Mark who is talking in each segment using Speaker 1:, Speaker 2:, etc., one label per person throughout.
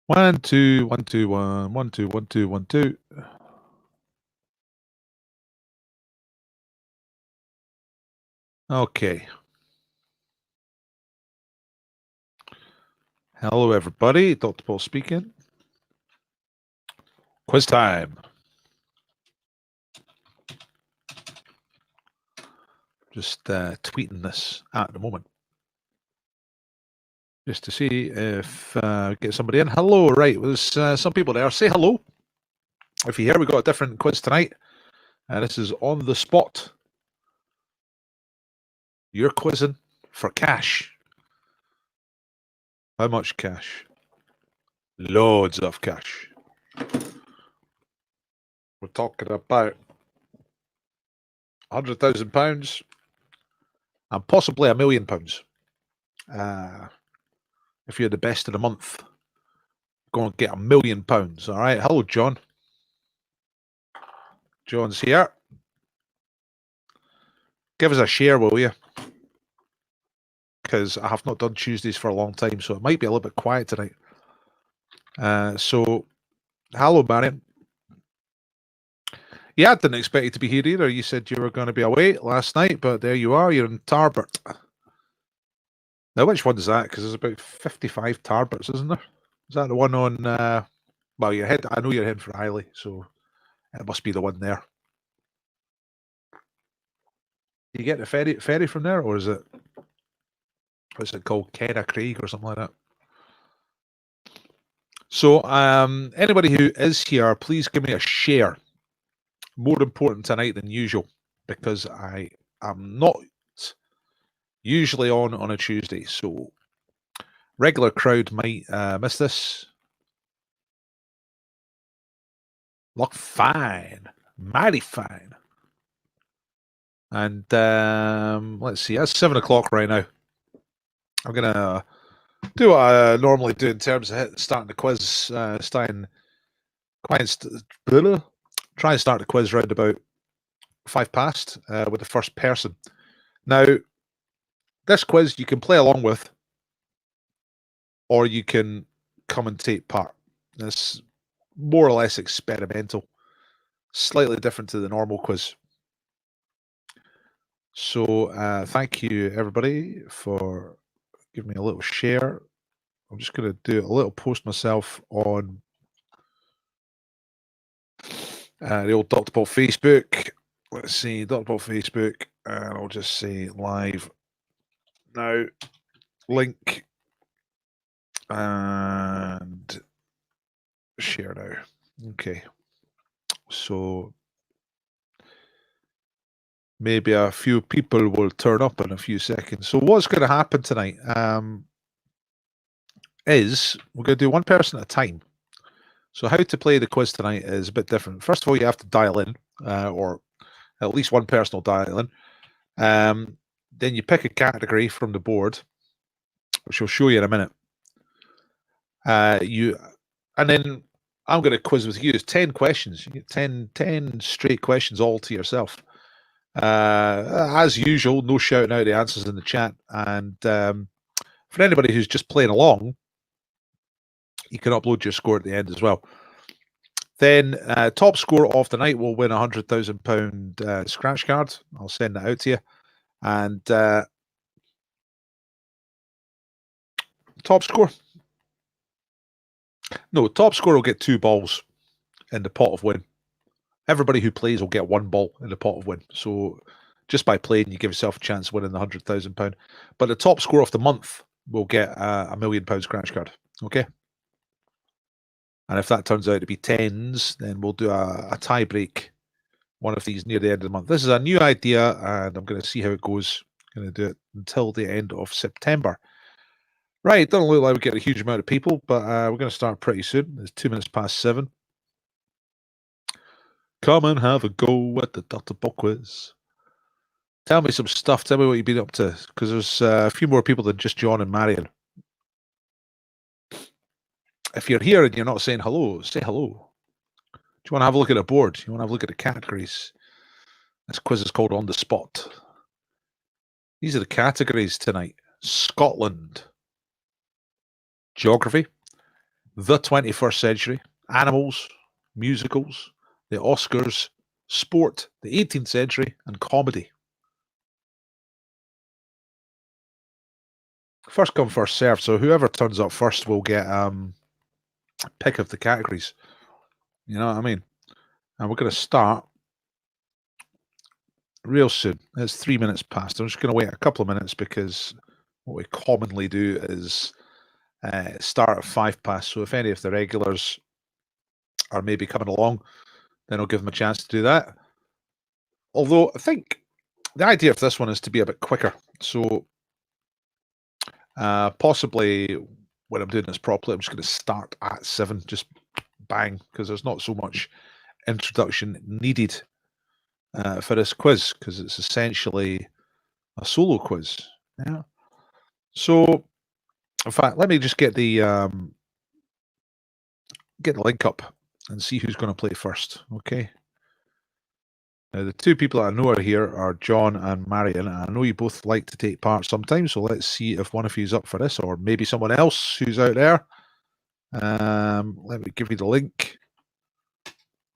Speaker 1: 1, 2, 1, 2, 1, 1, 2, 1, 2, 1, 2. Okay. Hello, everybody. Dr. Paul speaking. Quiz time. Just tweeting this at the moment. Just to see if get somebody in. Hello, right. There's some people there. Say hello. If you're here, we've got a different quiz tonight. This is on the spot. You're quizzing for cash. How much cash? Loads of cash. We're talking about £100,000 and possibly £1 million. If you're the best of the month, you're going to get £1 million. All right. Hello, John. John's here. Give us a share, will you? Because I have not done Tuesdays for a long time, so it might be a little bit quiet tonight. So, hello, Marion. Yeah, I didn't expect you to be here either. You said you were going to be away last night, but there you are. You're in Tarbert. Now, which one is that? Because there's about 55 Tarberts, isn't there? Is that the one on? Well, you're head. I know you're heading for Highley, so it must be the one there. Do you get the ferry from there, or is it? What's it called? Kenna Craig or something like that. So, anybody who is here, please give me a share. More important tonight than usual, because I am not usually on a Tuesday, so regular crowd might miss this. Look fine, mighty fine. And let's see, it's 7 o'clock right now. I'm gonna do what I normally do in terms of starting the quiz. Try and start the quiz round about 5 past with the first person. Now, this quiz you can play along with, or you can come and take part. It's more or less experimental, slightly different to the normal quiz. So thank you, everybody, for giving me a little share. I'm just going to do a little post myself on the old Dr. Paul Facebook. Let's see, Dr. Paul Facebook, and I'll just say live now, link, and share now. Okay, so maybe a few people will turn up in a few seconds. So what's going to happen tonight is we're going to do one person at a time. So how to play the quiz tonight is a bit different. First of all, you have to dial in, or at least one person will dial in. Then you pick a category from the board, which I'll show you in a minute. And then I'm going to quiz with you. It's 10 questions. You get 10 straight questions all to yourself. As usual, no shouting out the answers in the chat. And for anybody who's just playing along, you can upload your score at the end as well. Then top score of the night will win £100,000 scratch card. I'll send that out to you. And top score will get 2 balls in the pot of win. Everybody who plays will get 1 ball in the pot of win. So just by playing, you give yourself a chance of winning the £100,000. But the top score of the month will get £1 million scratch card. Okay. And if that turns out to be 10s, then we'll do a tie break, one of these near the end of the month. This is a new idea, and I'm going to see how it goes. I'm going to do it until the end of September. Right, it doesn't look like we get a huge amount of people, but we're going to start pretty soon. It's 2 minutes past 7. Come and have a go at the Dr. Paul quiz. Tell me some stuff. Tell me what you've been up to, because there's a few more people than just John and Marion. If you're here and you're not saying hello, say hello. Do you want to have a look at the board? You want to have a look at the categories? This quiz is called On the Spot. These are the categories tonight. Scotland. Geography. the 21st century, animals, musicals, the Oscars, sport, the 18th century, and comedy. First come, first served. So whoever turns up first will get pick of the categories. You know what I mean? And we're going to start real soon. It's 3 minutes past. I'm just going to wait a couple of minutes because what we commonly do is start at 5 past. So if any of the regulars are maybe coming along, then I'll give them a chance to do that. Although I think the idea of this one is to be a bit quicker. So possibly when I'm doing this properly, I'm just going to start at 7, just bang, because there's not so much introduction needed for this quiz, because it's essentially a solo quiz. Yeah. So, in fact, let me just get the link up and see who's going to play first. Okay. Now, the two people that I know are here are John and Marion. I know you both like to take part sometimes, so let's see if one of you is up for this, or maybe someone else who's out there. Let me give you the link.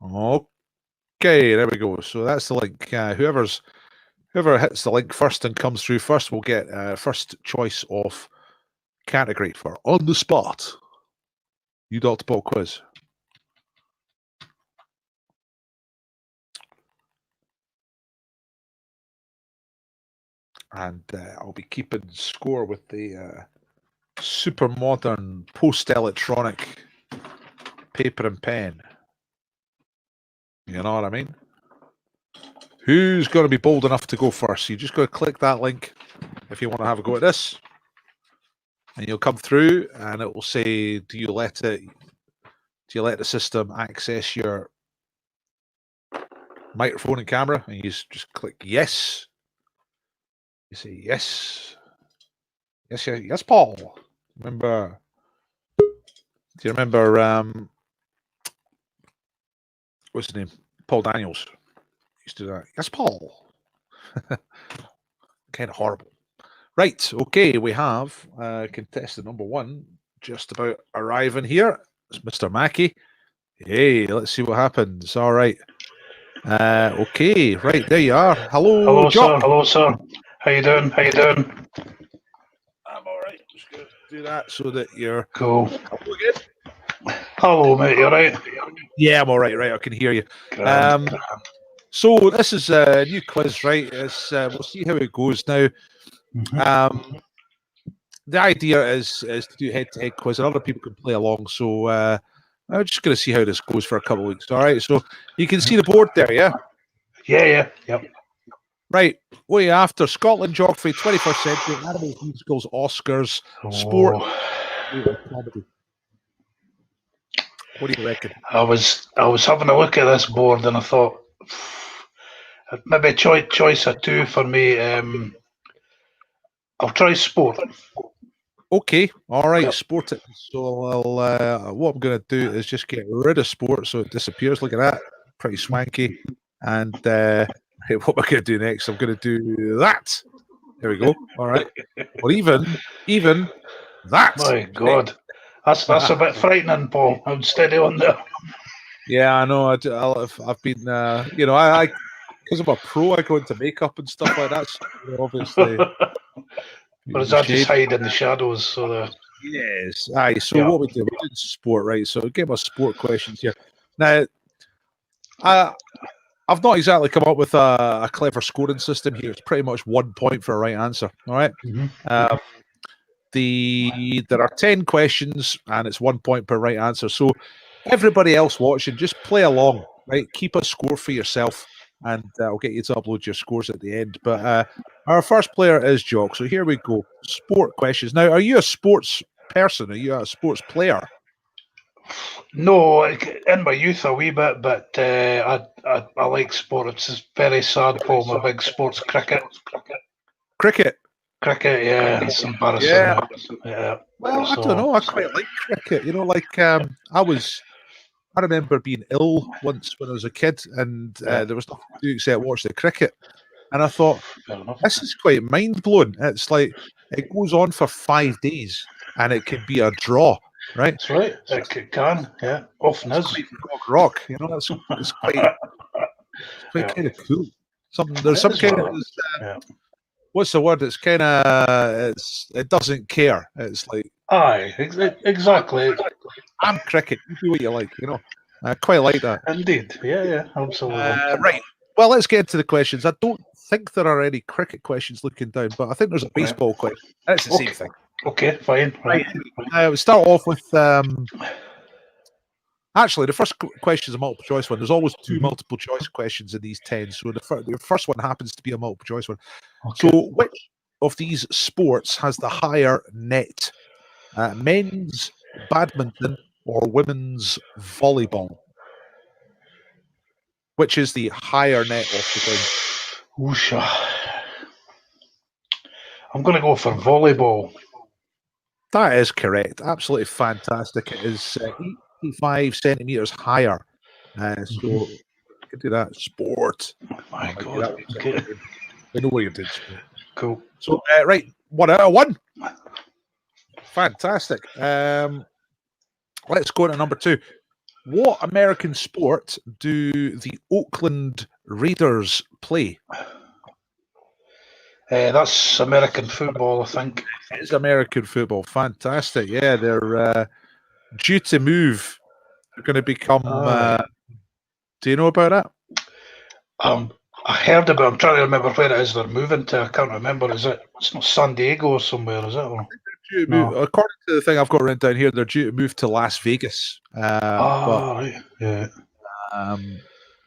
Speaker 1: Okay, there we go. So that's the link. Whoever hits the link first and comes through first will get first choice of category for On the Spot Dr. Paul quiz. And I'll be keeping score with the super modern post-electronic paper and pen. You know what I mean? Who's going to be bold enough to go first? You just got to click that link if you want to have a go at this. And you'll come through and it will say, do you let the system access your microphone and camera? And you just click yes. You say yes. Yes, Paul. Do you remember what's his name? Paul Daniels used to do that. Yes, Paul. Kind of horrible. Right, okay, we have contestant number 1 just about arriving here. It's Mr. Mackey. Hey, let's see what happens. All right. Okay, right, there you are. Hello, Jock.
Speaker 2: Sir. Hello, sir. How you doing?
Speaker 1: I'm all right. Just going to do that so that you're
Speaker 2: cool.
Speaker 1: Again.
Speaker 2: Hello, mate. You all right?
Speaker 1: Yeah, I'm all right. Right, I can hear you. So this is a new quiz, right? It's we'll see how it goes now. The idea is to do head-to-head quiz, and other people can play along. So I'm just going to see how this goes for a couple of weeks. All right. So you can see the board there, yeah?
Speaker 2: Yeah. Yep.
Speaker 1: Right. What are you after? Scotland geography, 21st century, animals, musicals, Oscars, sport, comedy. What do you reckon?
Speaker 2: I was having a look at this board and I thought maybe choice of 2 for me. I'll try sport.
Speaker 1: Okay, all right, yep. Sport it. So I'll what I'm going to do is just get rid of sport so it disappears. Look at that, pretty swanky. And what am I going to do next? I'm going to do that. There we go. All right, or even that.
Speaker 2: My God, that's a bit frightening, Paul. I'm steady on there.
Speaker 1: Yeah, I know. I've been, you know, I because I'm a pro, I go into makeup and stuff like that. So, you know, obviously.
Speaker 2: Or is that just hide in the shadows? So
Speaker 1: yes. Aye. So what we do? We're doing sport, right? So get my sport questions here. Now, I've not exactly come up with a clever scoring system here. It's pretty much 1 point for a right answer. All right. There are 10 questions and it's 1 point per right answer. So everybody else watching, just play along, right? Keep a score for yourself, and I'll get you to upload your scores at the end. But our first player is Jock. So here we go. Sport questions. Now, are you a sports person? Are you a sports player?
Speaker 2: No, in my youth a wee bit, but I like sport. It's very sad, Paul. I'm a big sports cricket.
Speaker 1: Cricket,
Speaker 2: yeah, it's embarrassing.
Speaker 1: Yeah. Well, I don't know. I quite like cricket. You know, like I remember being ill once when I was a kid, and there was nothing to do except watch the cricket. And I thought, this is quite mind blowing. It's like it goes on for 5 days, and it can be a draw. right?
Speaker 2: That's right. It can, yeah. Often is.
Speaker 1: Rock, you know, it's quite
Speaker 2: Yeah.
Speaker 1: kind of cool. There's
Speaker 2: It
Speaker 1: some
Speaker 2: is
Speaker 1: kind
Speaker 2: right.
Speaker 1: of
Speaker 2: Yeah.
Speaker 1: what's the word? It's kind of it doesn't care. It's like
Speaker 2: Aye, exactly.
Speaker 1: I'm cricket. You do what you like, you know. I quite like that.
Speaker 2: Indeed. Yeah, absolutely.
Speaker 1: Right. Well, let's get into the questions. I don't think there are any cricket questions looking down, but I think there's a baseball question. That's the same thing.
Speaker 2: Okay, fine. Right.
Speaker 1: We'll start off with actually, the first question is a multiple choice one. There's always two multiple choice questions in these 10. So the first one happens to be a multiple choice one.
Speaker 2: Okay.
Speaker 1: So which of these sports has the higher net? Men's badminton or women's volleyball? Which is the higher net off the ground?
Speaker 2: Oosha. I'm going to go for volleyball.
Speaker 1: That is correct. Absolutely fantastic. It is 85 centimeters higher. So you can do that. Sport.
Speaker 2: My God. Okay.
Speaker 1: I know what you did. Sport.
Speaker 2: Cool.
Speaker 1: So, right. 1 out of 1. Fantastic. Let's go on to number 2. What American sport do the Oakland Raiders play?
Speaker 2: That's American football, I think.
Speaker 1: It's American football. Fantastic. Yeah, they're due to move. They're going to become. Do you know about that?
Speaker 2: I heard about it. I'm trying to remember where it is they're moving to. I can't remember. Is it? It's not San Diego or somewhere, is it? Or?
Speaker 1: No. According to the thing I've got written down here, they're due to move to Las Vegas.
Speaker 2: Right. Yeah.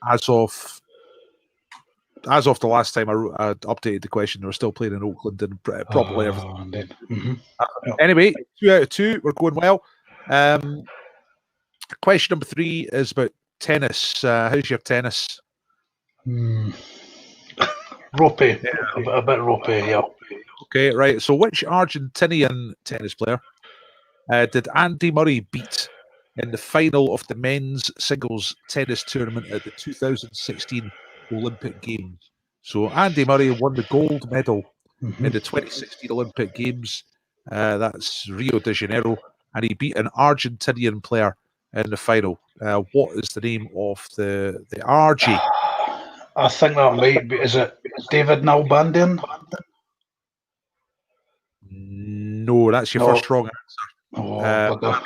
Speaker 1: As of the last time I updated the question, they were still playing in Oakland and probably everything. Anyway, 2 out of 2. We're going well. Question number 3 is about tennis. How's your tennis?
Speaker 2: Ropey. A bit ropey, yeah.
Speaker 1: Okay, right. So which Argentinian tennis player did Andy Murray beat in the final of the men's singles tennis tournament at the 2016 Olympic Games? So Andy Murray won the gold medal in the 2016 Olympic Games. That's Rio de Janeiro. And he beat an Argentinian player in the final. What is the name of the RG?
Speaker 2: I think that might be. Is it David Nalbandian?
Speaker 1: No, that's your first wrong answer.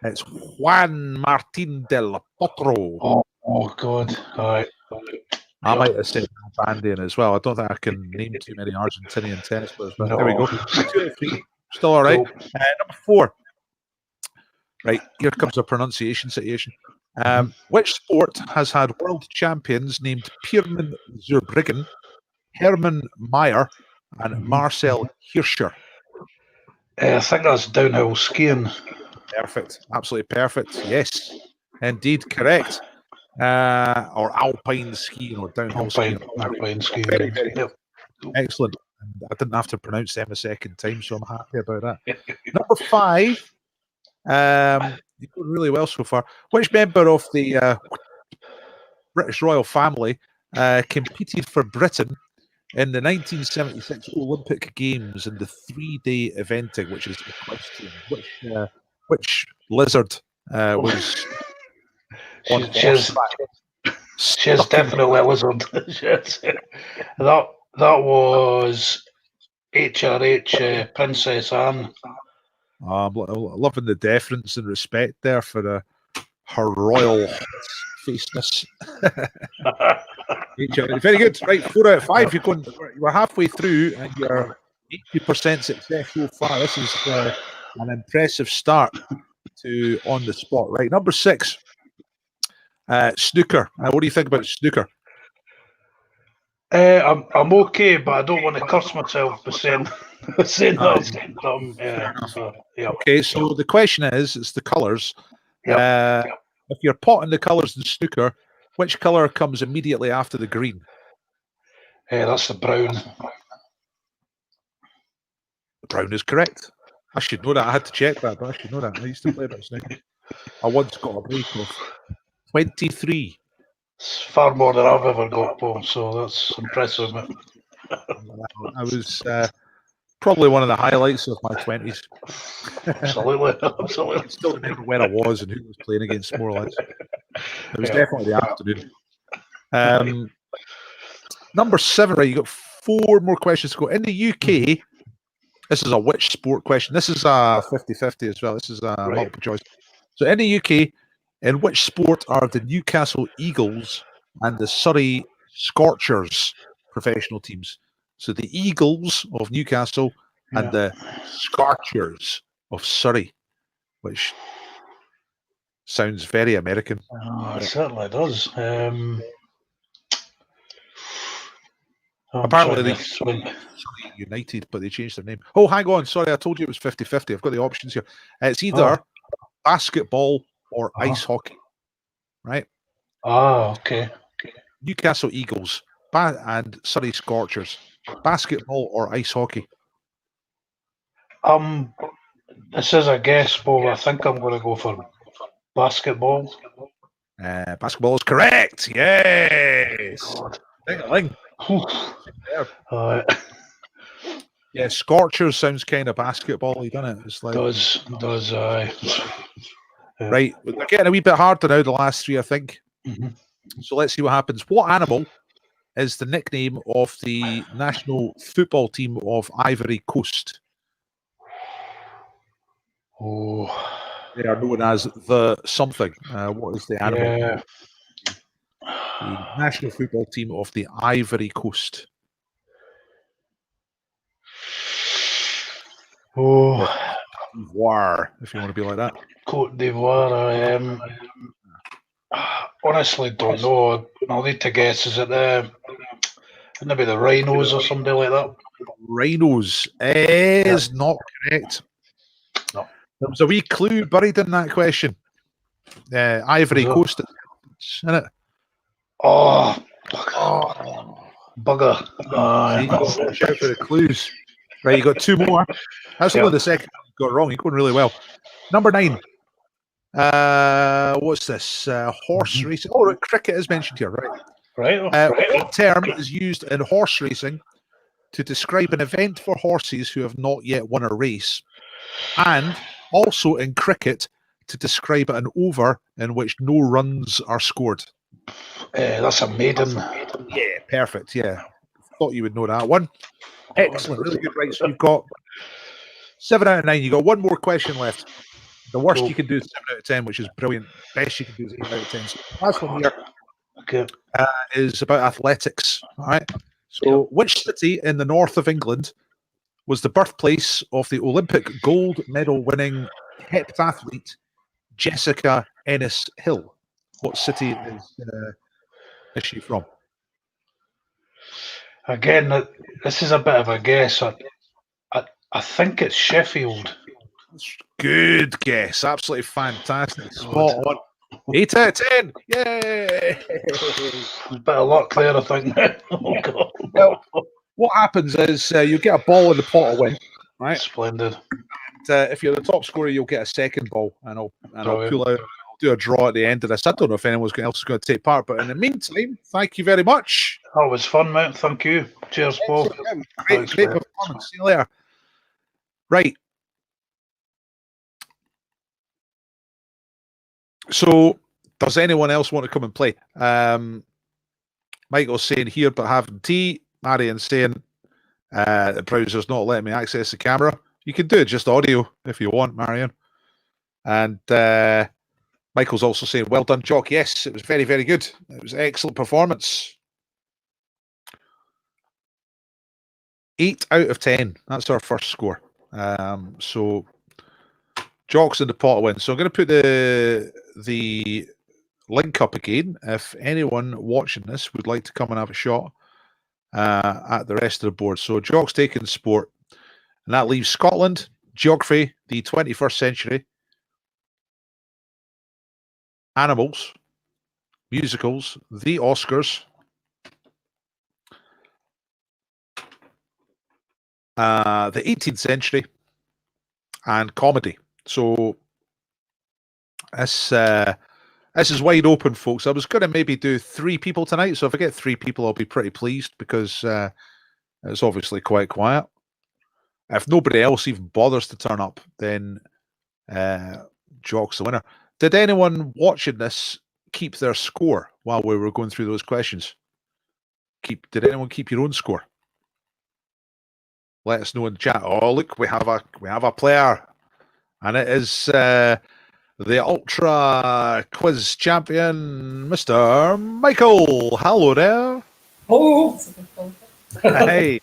Speaker 1: It's Juan Martín del Potro.
Speaker 2: Oh God! All right.
Speaker 1: I might have said Nalbandian as well. I don't think I can name too many Argentinian tennis players, but there we go. 2 out of 3. Still all right. Number 4. Right, here comes a pronunciation situation. Which sport has had world champions named Pierman Zurbriggen, Hermann Mayer, and Marcel Hirscher?
Speaker 2: I think that's downhill skiing.
Speaker 1: Perfect. Absolutely perfect. Yes, indeed, correct. Or alpine skiing or downhill skiing.
Speaker 2: Alpine skiing.
Speaker 1: Very, very excellent. And I didn't have to pronounce them a second time, so I'm happy about that. Number 5. You're doing really well so far. Which member of the British royal family competed for Britain in the 1976 Olympic Games in the 3-day eventing, which is equestrian? Which lizard was on horseback?
Speaker 2: She's definitely a lizard. That was HRH Princess Anne.
Speaker 1: I'm loving the deference and respect there for her royal faceness. Very good. Right, 4 out of 5. You're halfway through, and you're 80% success so far. This is an impressive start to on the spot. Right, number 6. Snooker. What do you think about snooker?
Speaker 2: I'm okay, but I don't want to curse myself by saying that.
Speaker 1: Okay, so the question is, it's the colours. If you're potting the colours in snooker, which colour comes immediately after the green?
Speaker 2: That's the brown.
Speaker 1: The brown is correct. I should know that. I had to check that, but I should know that. I used to play a bit of snooker. I once got a break of 23.
Speaker 2: It's far more than I've ever got, Paul, so that's impressive.
Speaker 1: I was Probably one of the highlights of my 20s.
Speaker 2: Absolutely, absolutely.
Speaker 1: I still remember where I was and who was playing against, more or less. It was
Speaker 2: Yeah.
Speaker 1: definitely the afternoon. Number 7, right? You got 4 more questions to go. In the UK, this is a which sport question. This is a 50-50 as well. This is a multiple choice. So in the UK, in which sport are the Newcastle Eagles and the Surrey Scorchers professional teams? So the Eagles of Newcastle and the Scorchers of Surrey, which sounds very American.
Speaker 2: It certainly does.
Speaker 1: Apparently they Surrey United, but they changed their name. Oh, hang on. Sorry, I told you it was 50-50. I've got the options here. It's either basketball or ice hockey, right?
Speaker 2: Okay.
Speaker 1: Newcastle Eagles and Surrey Scorchers. Basketball or ice hockey?
Speaker 2: This is a guess, but I think I'm going to go for basketball.
Speaker 1: Basketball is correct. Yes. Ding-a-ling. Yeah, Scorchers sounds kind of basketball-y, doesn't it? It's like
Speaker 2: does
Speaker 1: right. They're getting a wee bit harder now, the last 3, I think. So let's see what happens. What animal is the nickname of the national football team of Ivory Coast? They are known as the something. What is the animal? The national football team of the Ivory Coast. Cote d'Ivoire, if you want to be like that.
Speaker 2: Cote d'Ivoire. Honestly, don't know. I'll need to guess. Is it maybe the Rhinos or somebody like that?
Speaker 1: Rhinos is not correct.
Speaker 2: No.
Speaker 1: There was a wee clue buried in that question. Ivory Coast, isn't it?
Speaker 2: Oh, bugger.
Speaker 1: Watch out for the clues. Right, you got 2 more. That's only the second one you got wrong. You're going really well. Number 9. What's this? Horse racing. Oh, cricket is mentioned here, right? What term is used in horse racing to describe an event for horses who have not yet won a race, and also in cricket to describe an over in which no runs are scored?
Speaker 2: That's a maiden.
Speaker 1: Yeah, perfect. Yeah, thought you would know that one. Excellent, really good. Right, so you've got 7 out of 9. You got 1 more question left. The worst you can do is 7 out of 10, which is brilliant. Best you can do is 8 out of 10. So the last one here is about athletics. All right. So, which city in the north of England was the birthplace of the Olympic gold medal winning heptathlete Jessica Ennis Hill? What city is she from?
Speaker 2: Again, this is a bit of a guess. I think it's Sheffield.
Speaker 1: Good guess. Absolutely fantastic. Spot on. 8 out of 10. Yay!
Speaker 2: There's a bit of luck there, I think. Oh, God.
Speaker 1: Well, what happens is you get a ball in the pot of win, right?
Speaker 2: Splendid.
Speaker 1: And, if you're the top scorer, you'll get a second ball, and I'll pull out. I'll do a draw at the end of this. I don't know if anyone else is going to take part, but in the meantime, thank you very much.
Speaker 2: That was fun, mate. Thank you. Cheers, Paul.
Speaker 1: Great performance. See you later. Right. So, does anyone else want to come and play? Michael's saying here, but having tea. Marion saying the browser's not letting me access the camera. You can do it just audio if you want, Marion. And Michael's also saying, well done, Jock. Yes, it was very, very good. It was an excellent performance. 8 out of 10. That's our first score. So Jock's in the pot of win. So I'm going to put the link up again. If anyone watching this would like to come and have a shot at the rest of the board. So Jock's taking sport. And that leaves Scotland, geography, the 21st century, animals, musicals, the Oscars, the 18th century, and comedy. So this is wide open, folks. I was going to maybe do 3 people tonight. So if I get 3 people, I'll be pretty pleased because it's obviously quite quiet. If nobody else even bothers to turn up, then Jock's the winner. Did anyone watching this keep their score while we were going through those questions? Did anyone keep your own score? Let us know in the chat. Oh, look, we have a player, and it is the Ultra Quiz Champion, Mr. Michael. Hello there.
Speaker 3: Oh,
Speaker 1: Hey,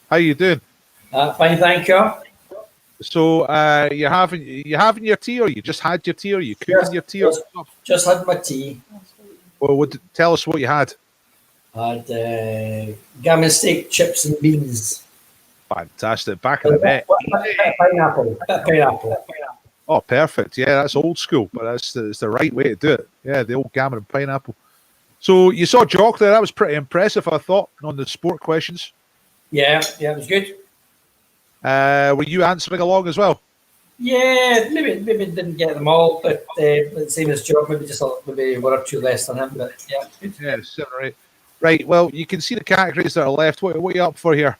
Speaker 1: how you doing?
Speaker 3: fine, thank you.
Speaker 1: So you having your tea, or you just had your tea, or you cooking your tea?
Speaker 3: Just had my tea.
Speaker 1: Well, tell us what you had.
Speaker 3: Had gammon steak, chips, and beans.
Speaker 1: Fantastic. Back in the net.
Speaker 3: Pineapple.
Speaker 1: Oh, perfect. Yeah, that's old school, but it's the right way to do it. Yeah, the old gammon and pineapple. So you saw Jock there. That was pretty impressive, I thought, on the sport questions.
Speaker 3: Yeah, it was good.
Speaker 1: Were you answering along as well?
Speaker 3: Yeah, maybe didn't get them all, but same as Jock, maybe one or two less than him. But yeah, good.
Speaker 1: Yeah, 7 or 8. Right. Well, you can see the categories that are left. What are you up for here?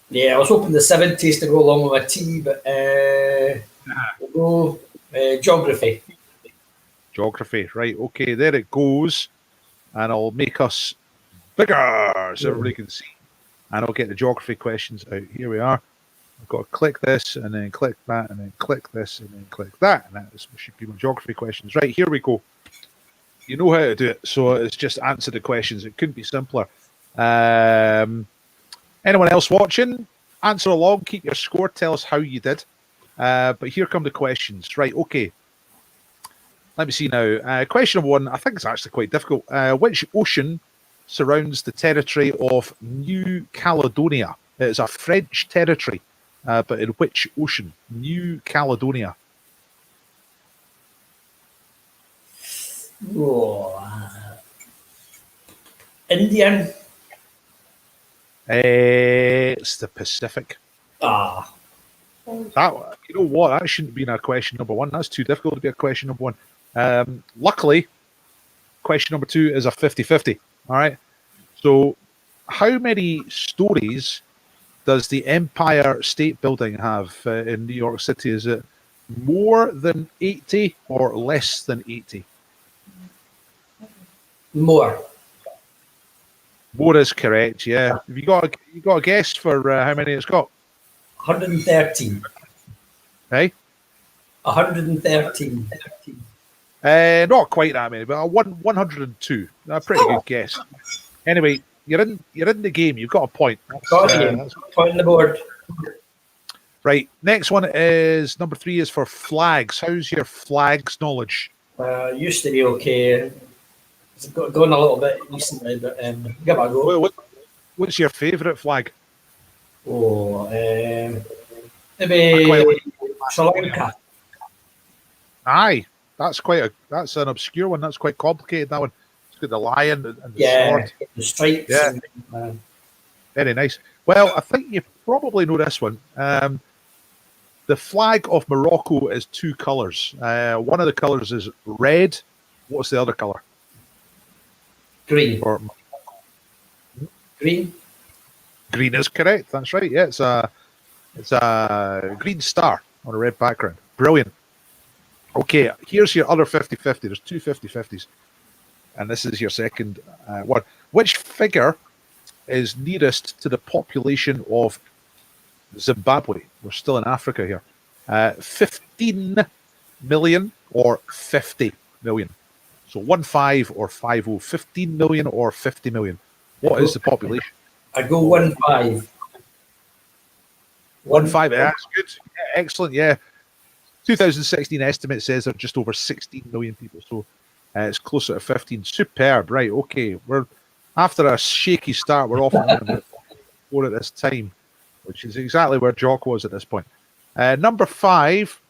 Speaker 3: Yeah, I was hoping the 70s to go along with my tea, but we'll go geography.
Speaker 1: Geography. Right. Okay. There it goes, and I'll make us bigger so everybody can see. And I'll get the geography questions out. Here we are. I've got to click this, and then click that, and then click this, and then click that, and that should be my geography questions. Right, here we go. You know how to do it, so it's just answer the questions. It couldn't be simpler. Anyone else watching? Answer along, keep your score, tell us how you did. But here come the questions. Right, okay. Let me see now. Question number 1, I think it's actually quite difficult. Which ocean surrounds the territory of New Caledonia? It is a French territory, but in which ocean? New Caledonia.
Speaker 3: Oh, Indian.
Speaker 1: It's the Pacific.
Speaker 3: Ah,
Speaker 1: That, you know what? That shouldn't have been a question number 1. That's too difficult to be a question number 1. Luckily, question number 2 is a 50-50. All right. So, how many stories does the Empire State Building have in New York City? Is it more than 80 or less than 80?
Speaker 3: more.
Speaker 1: More is correct. Yeah. Have you got a guess for how many it's got?
Speaker 3: 113.
Speaker 1: Hey.
Speaker 3: 113.
Speaker 1: Not quite that many, but 102. A pretty good guess. Anyway, you're in the game. You've got a point.
Speaker 3: That's point on the board.
Speaker 1: Right. Next one is number 3 is for flags. How's your flags knowledge?
Speaker 3: Used to be okay. It's going a little bit recently, but give it a go.
Speaker 1: What's your favourite flag?
Speaker 3: Oh, maybe Sri Lanka.
Speaker 1: Aye, that's an obscure one. That's quite complicated. That one. It's got the lion and the sword.
Speaker 3: The stripes.
Speaker 1: Yeah. Very nice. Well, I think you probably know this one. The flag of Morocco is 2 colours. One of the colours is red. What's the other colour?
Speaker 3: Green. Green.
Speaker 1: Green is correct. That's right. Yeah, it's a green star on a red background. Brilliant. Okay, here's your other 50-50. There's 2 50-50s. And this is your second one. Which figure is nearest to the population of Zimbabwe? We're still in Africa here. 15 million or 50 million? So 15 or 50. 15 million or 50 million? What is the population?
Speaker 3: I go 15.
Speaker 1: 15. That's good. Yeah, excellent. Yeah. 2016 estimate says there are just over 16 million people. So it's closer to 15. Superb. Right. Okay. We're after a shaky start. We're off about 4 at this time, which is exactly where Jock was at this point. Number 5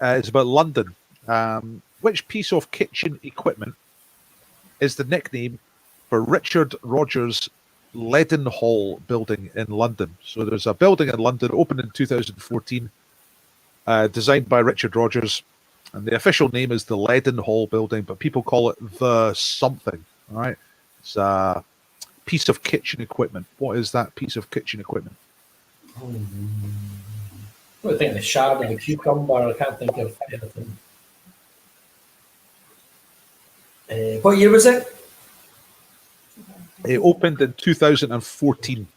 Speaker 1: is about London. Which piece of kitchen equipment is the nickname for Richard Rogers' Leadenhall building in London? So there's a building in London opened in 2014, designed by Richard Rogers, and the official name is the Leadenhall building, but people call it the something. All right, it's a piece of kitchen equipment. What is that piece of kitchen equipment?
Speaker 3: I think the shard and the cucumber. I can't think of anything. What year was it?
Speaker 1: It opened in 2014.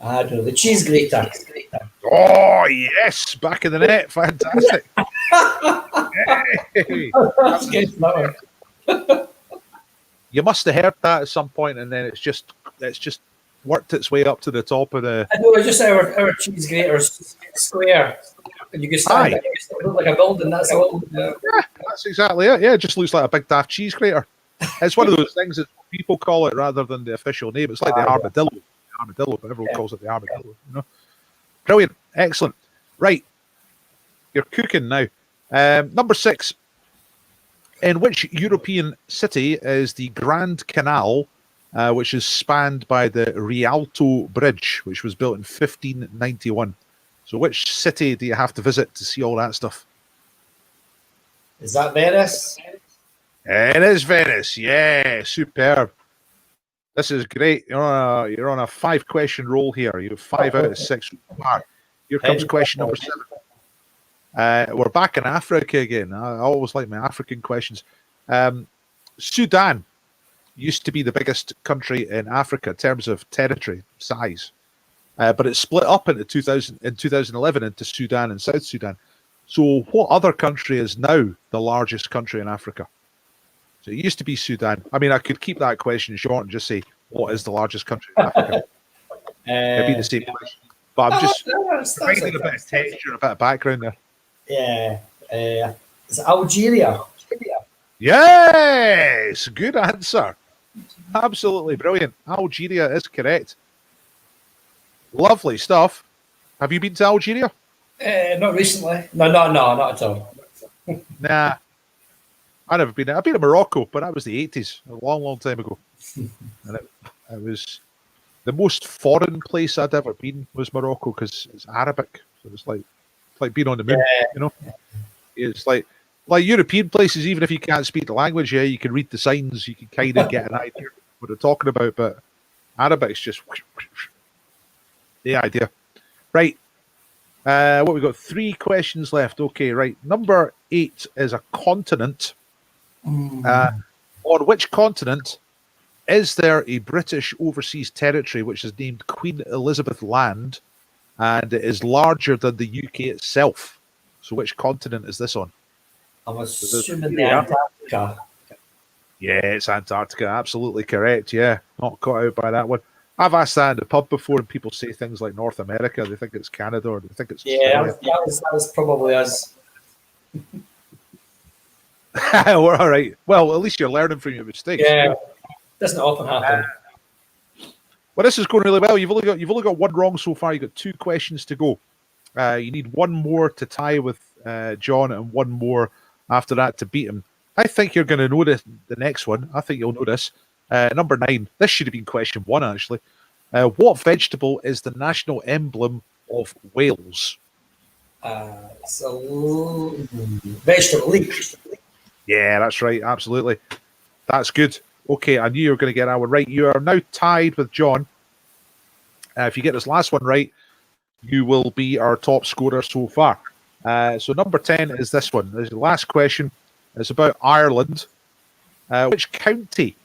Speaker 3: I don't know. The cheese grater.
Speaker 1: Oh, yes. Back in the net. Fantastic. Hey.
Speaker 3: That's good. That one.
Speaker 1: You must have heard that at some point, and then it's just worked its way up to the top of the.
Speaker 3: I know. It's just our cheese grater's square, and you can stand it. It looks like a building. That's all.
Speaker 1: Yeah, that's exactly it. Yeah, it just looks like a big daft cheese grater. It's one of those things that people call it rather than the official name. It's like the armadillo. Armadillo, but everyone calls it the armadillo. You know, brilliant, excellent. Right, you're cooking now. Number 6. In which European city is the Grand Canal, which is spanned by the Rialto Bridge, which was built in 1591? So, which city do you have to visit to see all that stuff?
Speaker 3: Is that Venice?
Speaker 1: It is Venice. Yeah, superb. This is great. You're on a 5-question roll here. You have 5 out of 6. Here comes question number 7. We're back in Africa again. I always like my African questions. Sudan used to be the biggest country in Africa in terms of territory size, but it split up into 2011 into Sudan and South Sudan. So, what other country is now the largest country in Africa? So it used to be Sudan. I mean, I could keep that question short and just say, what is the largest country in Africa? It'd be the same question. But I'm just providing a bit of texture, a bit of background there.
Speaker 3: Yeah. Is it Algeria?
Speaker 1: Yes! Good answer. Absolutely brilliant. Algeria is correct. Lovely stuff. Have you been to Algeria?
Speaker 3: Not recently. No, not at all.
Speaker 1: Nah. I've never been there. I've been to Morocco, but that was the 80s, a long, long time ago. And it was the most foreign place I'd ever been was Morocco because it's Arabic. So it's like being on the moon, you know? It's like European places, even if you can't speak the language, yeah, you can read the signs, you can kind of get an idea of what they're talking about, but Arabic's just the idea. Right. What we got? 3 questions left. Okay, right. Number 8 is a continent. On which continent is there a British overseas territory which is named Queen Elizabeth Land, and it is larger than the UK itself? So which continent is this on?
Speaker 3: I'm assuming the Antarctica.
Speaker 1: Yeah, it's Antarctica. Absolutely correct. Yeah, not caught out by that one. I've asked that in the pub before, and people say things like North America. They think it's Canada, or they think it's Australia.
Speaker 3: That was probably us.
Speaker 1: We're all right. Well, at least you're learning from your mistakes.
Speaker 3: Yeah, doesn't often happen.
Speaker 1: Well, this is going really well. You've only got 1 wrong so far. You've got 2 questions to go. You need 1 more to tie with John, and 1 more after that to beat him. I think you're going to know the next one. I think you'll know this. Number 9. This should have been question 1, actually. What vegetable is the national emblem of Wales?
Speaker 3: So vegetable leek.
Speaker 1: Yeah, that's right. Absolutely. That's good. Okay, I knew you were going to get that one right. You are now tied with John. If you get this last one right, you will be our top scorer so far. So number 10 is this one. This is the last question. It's about Ireland. Which county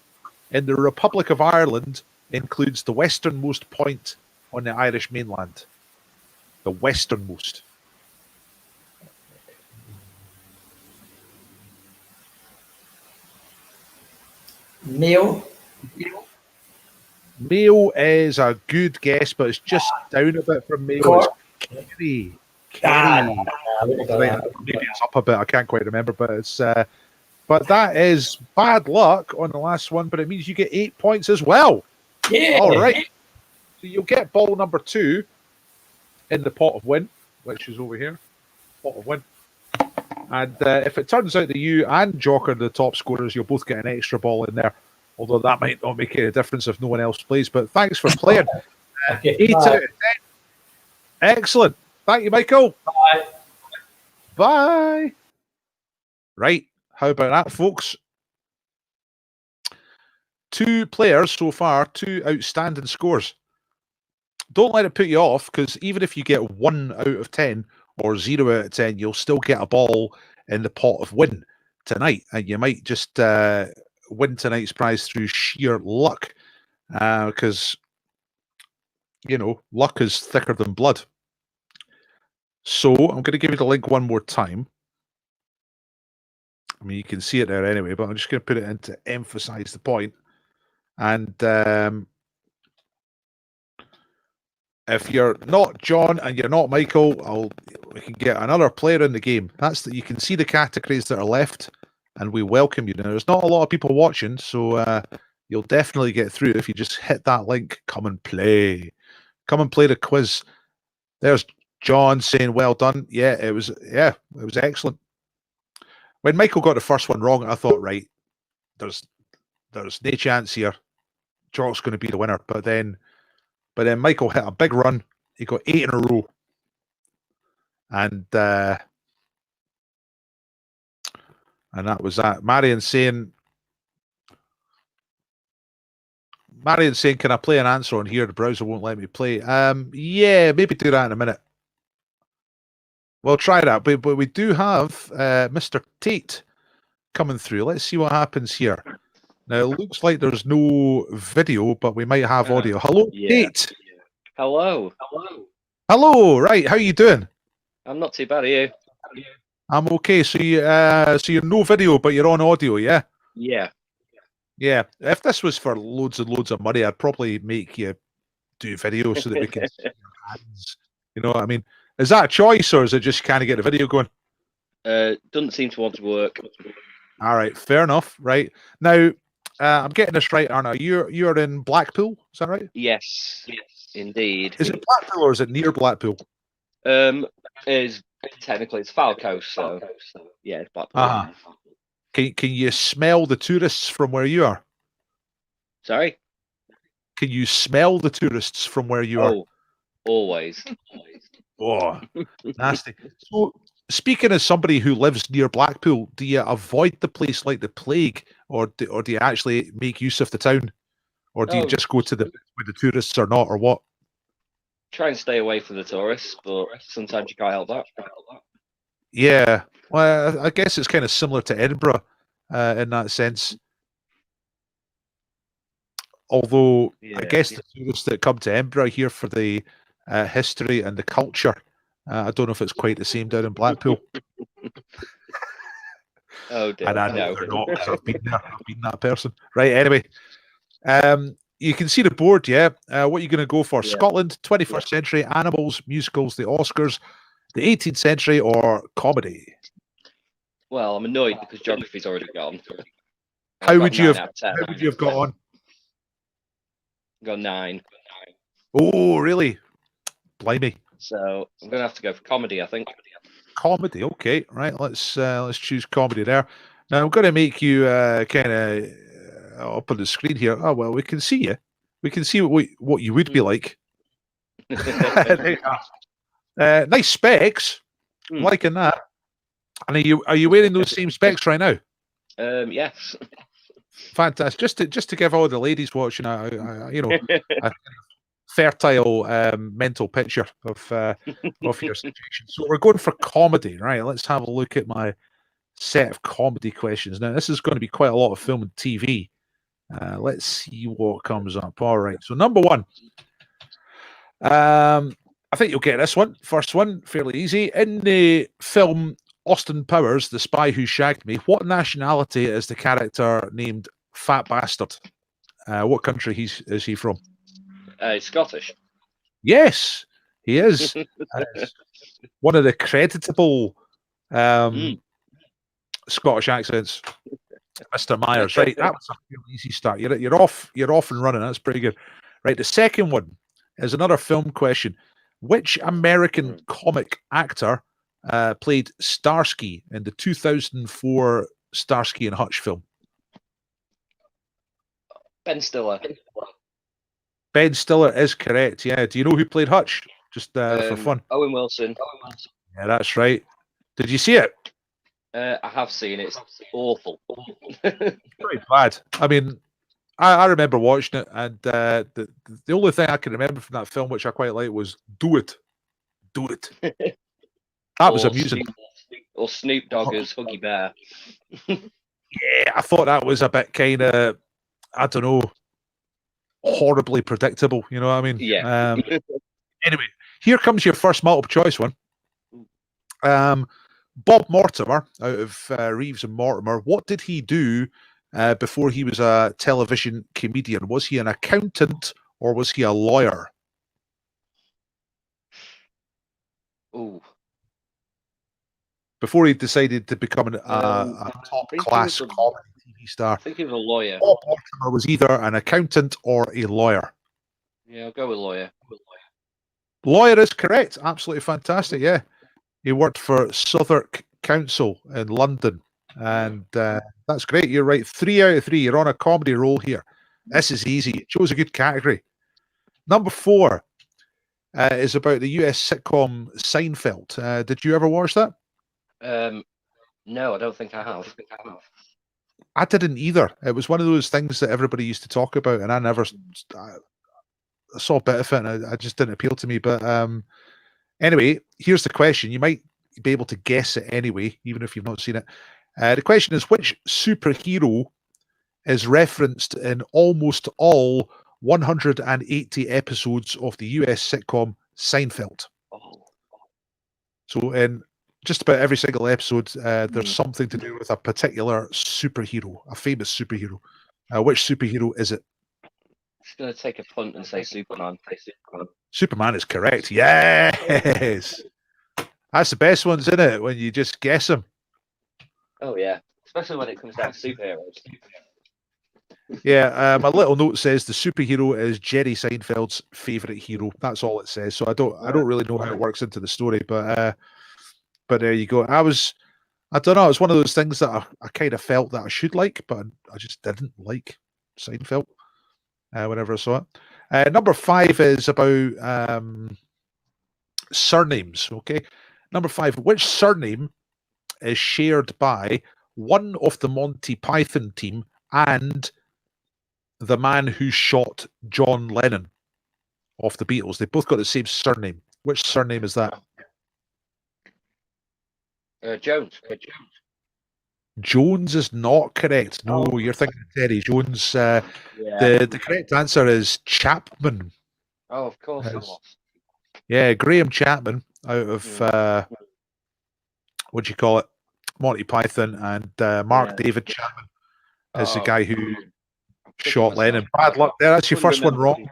Speaker 1: in the Republic of Ireland includes the westernmost point on the Irish mainland? The westernmost.
Speaker 3: Mayo.
Speaker 1: Mayo is a good guess, but it's just down a bit from Mayo.
Speaker 3: Cork.
Speaker 1: It's Kerry.
Speaker 3: Maybe
Speaker 1: It's up a bit. I can't quite remember, but it's. But that is bad luck on the last one. But it means you get 8 points as well.
Speaker 3: Yeah.
Speaker 1: All right. So you'll get ball number 2 in the pot of win, which is over here. Pot of win. And if it turns out that you and Jock are the top scorers, you'll both get an extra ball in there. Although that might not make any difference if no one else plays. But thanks for playing.
Speaker 3: Okay,
Speaker 1: 8 out of 10. Excellent. Thank you, Michael.
Speaker 3: Bye.
Speaker 1: Bye. Right. How about that, folks? 2 players so far, 2 outstanding scores. don't let it put you off, because even if you get 1 out of 10 or 0 out of 10, you'll still get a ball in the pot of win tonight, and you might just win tonight's prize through sheer luck, because luck is thicker than blood. So I'm going to give you the link one more time. I mean, you can see it there anyway, but I'm just going to put it in to emphasize the point. And if you're not John and you're not Michael, we can get another player in the game. You can see the categories that are left, and we welcome you. Now, there's not a lot of people watching, so you'll definitely get through if you just hit that link. Come and play. Come and play the quiz. There's John saying, "Well done." Yeah, it was excellent. When Michael got the first one wrong, I thought, right, there's no chance here. Jock's going to be the winner, but then Michael hit a big run. He got 8 in a row, and that was that. Marion saying, "Can I play an answer on here? The browser won't let me play." Yeah, maybe do that in a minute. We'll try that, but we do have Mr. Tate coming through. Let's see what happens here. Now, it looks like there's no video, but we might have audio. Hello, Tate.
Speaker 4: Hello.
Speaker 1: Hello. Right, how are you doing?
Speaker 4: I'm not too bad, are you?
Speaker 1: I'm okay. So you're no video, but you're on audio, yeah?
Speaker 4: Yeah.
Speaker 1: Yeah. If this was for loads and loads of money, I'd probably make you do video so that we can see your hands. You know what I mean? Is that a choice, or is it just kind of get the video going?
Speaker 4: Doesn't seem to want to work.
Speaker 1: All right, fair enough. Right now, I'm getting this right, aren't I? You're in Blackpool, is that right?
Speaker 4: Yes, indeed.
Speaker 1: Is it Blackpool or is it near Blackpool?
Speaker 4: Is technically it's Falco, so yeah, it's Blackpool.
Speaker 1: Uh-huh. Can you smell the tourists from where you are?
Speaker 4: Sorry?
Speaker 1: Can you smell the tourists from where you are?
Speaker 4: Always.
Speaker 1: Oh, nasty. So, speaking as somebody who lives near Blackpool, do you avoid the place like the plague, or do you actually make use of the town, or do you just go to where the tourists are not, or what?
Speaker 4: Try and stay away from the tourists, but sometimes you can't help that.
Speaker 1: Yeah, well, I guess it's kind of similar to Edinburgh in that sense. Although I guess the tourists that come to Edinburgh here for the history and the culture, I don't know if it's quite the same down in Blackpool.
Speaker 4: Oh dear.
Speaker 1: And I know they're not, 'cause I've been there. I've been that person. Right, anyway. You can see the board, yeah? What are you going to go for? Yeah. Scotland, 21st century, animals, musicals, the Oscars, the 18th century, or comedy?
Speaker 4: Well, I'm annoyed because geography's already gone.
Speaker 1: How would you have got on?
Speaker 4: Got 9.
Speaker 1: Oh, really? Blimey.
Speaker 4: So I'm going to have to go for comedy, I think.
Speaker 1: Comedy, okay. Right, let's choose comedy there. Now, I'm going to make you kind of up on the screen here. Oh, well, we can see you. We can see what you would be like. Nice specs. I'm liking that. And are you wearing those same specs right now?
Speaker 4: Yes.
Speaker 1: Fantastic. Just to give all the ladies watching, a fertile mental picture of your situation. So we're going for comedy, right? Let's have a look at my set of comedy questions. Now, this is going to be quite a lot of film and TV. Let's see what comes up. All right. So number 1. I think you'll get this one. First one, fairly easy. In the film Austin Powers, The Spy Who Shagged Me, what nationality is the character named Fat Bastard? What country is he from?
Speaker 4: Scottish.
Speaker 1: Yes, he is. One of the creditable Scottish accents, Mr. Myers. Right, that was a really easy start. You're off and running. That's pretty good. Right, the second one is another film question. Which American comic actor played Starsky in the 2004 Starsky and Hutch film?
Speaker 4: Ben Stiller.
Speaker 1: Ben Stiller is correct. Yeah. Do you know who played Hutch? Just for fun.
Speaker 4: Owen Wilson.
Speaker 1: Yeah, that's right. Did you see it?
Speaker 4: I have seen it. It's awful.
Speaker 1: Pretty bad. I mean, I remember watching it, and the only thing I can remember from that film, which I quite like, was "Do it, do it." That was
Speaker 4: Or
Speaker 1: amusing.
Speaker 4: Snoop Dogg as Huggy Bear.
Speaker 1: Yeah, I thought that was a bit kind of, I don't know, horribly predictable. You know what I mean?
Speaker 4: Yeah.
Speaker 1: Anyway, here comes your first multiple choice one. Bob Mortimer, out of Reeves and Mortimer, what did he do before he was a television comedian? Was he an accountant or was he a lawyer?
Speaker 4: Ooh.
Speaker 1: Before he decided to become a
Speaker 4: I
Speaker 1: top
Speaker 4: think he
Speaker 1: class
Speaker 4: was a-
Speaker 1: comedy TV star,
Speaker 4: I think he was a lawyer.
Speaker 1: Bob Mortimer was either an accountant or a lawyer.
Speaker 4: Yeah, I'll go with lawyer.
Speaker 1: Lawyer is correct. Absolutely fantastic. Yeah. He worked for Southwark Council in London. And that's great. You're right. 3 out of 3. You're on a comedy roll here. This is easy. It shows a good category. Number 4 is about the US sitcom Seinfeld. Did you ever watch that?
Speaker 4: No, I don't think I have.
Speaker 1: I didn't either. It was one of those things that everybody used to talk about, and I never I saw a bit of it, and I just didn't appeal to me. But anyway, here's the question. You might be able to guess it anyway, even if you've not seen it. The question is, which superhero is referenced in almost all 180 episodes of the US sitcom Seinfeld?
Speaker 4: Oh.
Speaker 1: So in just about every single episode, there's something to do with a particular superhero, a famous superhero. Which superhero is it?
Speaker 4: Just gonna take a punt and say Superman.
Speaker 1: Superman is correct. Yes. That's the best ones, isn't it? When you just guess them.
Speaker 4: Oh yeah, especially when it comes down to superheroes.
Speaker 1: Yeah, my little note says the superhero is Jerry Seinfeld's favorite hero. That's all it says. So I don't really know how it works into the story, but there you go. I don't know. It was one of those things that I kind of felt that I should like, but I just didn't like Seinfeld whenever I saw it. Number 5 is about surnames. Okay, number 5. Which surname is shared by one of the Monty Python team and the man who shot John Lennon off the Beatles? They both got the same surname. Which surname is that?
Speaker 4: Jones.
Speaker 1: Jones is not correct. No, you're thinking of Terry Jones.
Speaker 4: Yeah.
Speaker 1: The correct answer is Chapman.
Speaker 4: Oh, of course it
Speaker 1: Yes.
Speaker 4: was.
Speaker 1: Yeah, Graham Chapman out of what do you call it? Monty Python, and Mark David Chapman is the guy who shot Lennon. Bad luck there. That's your first one wrong.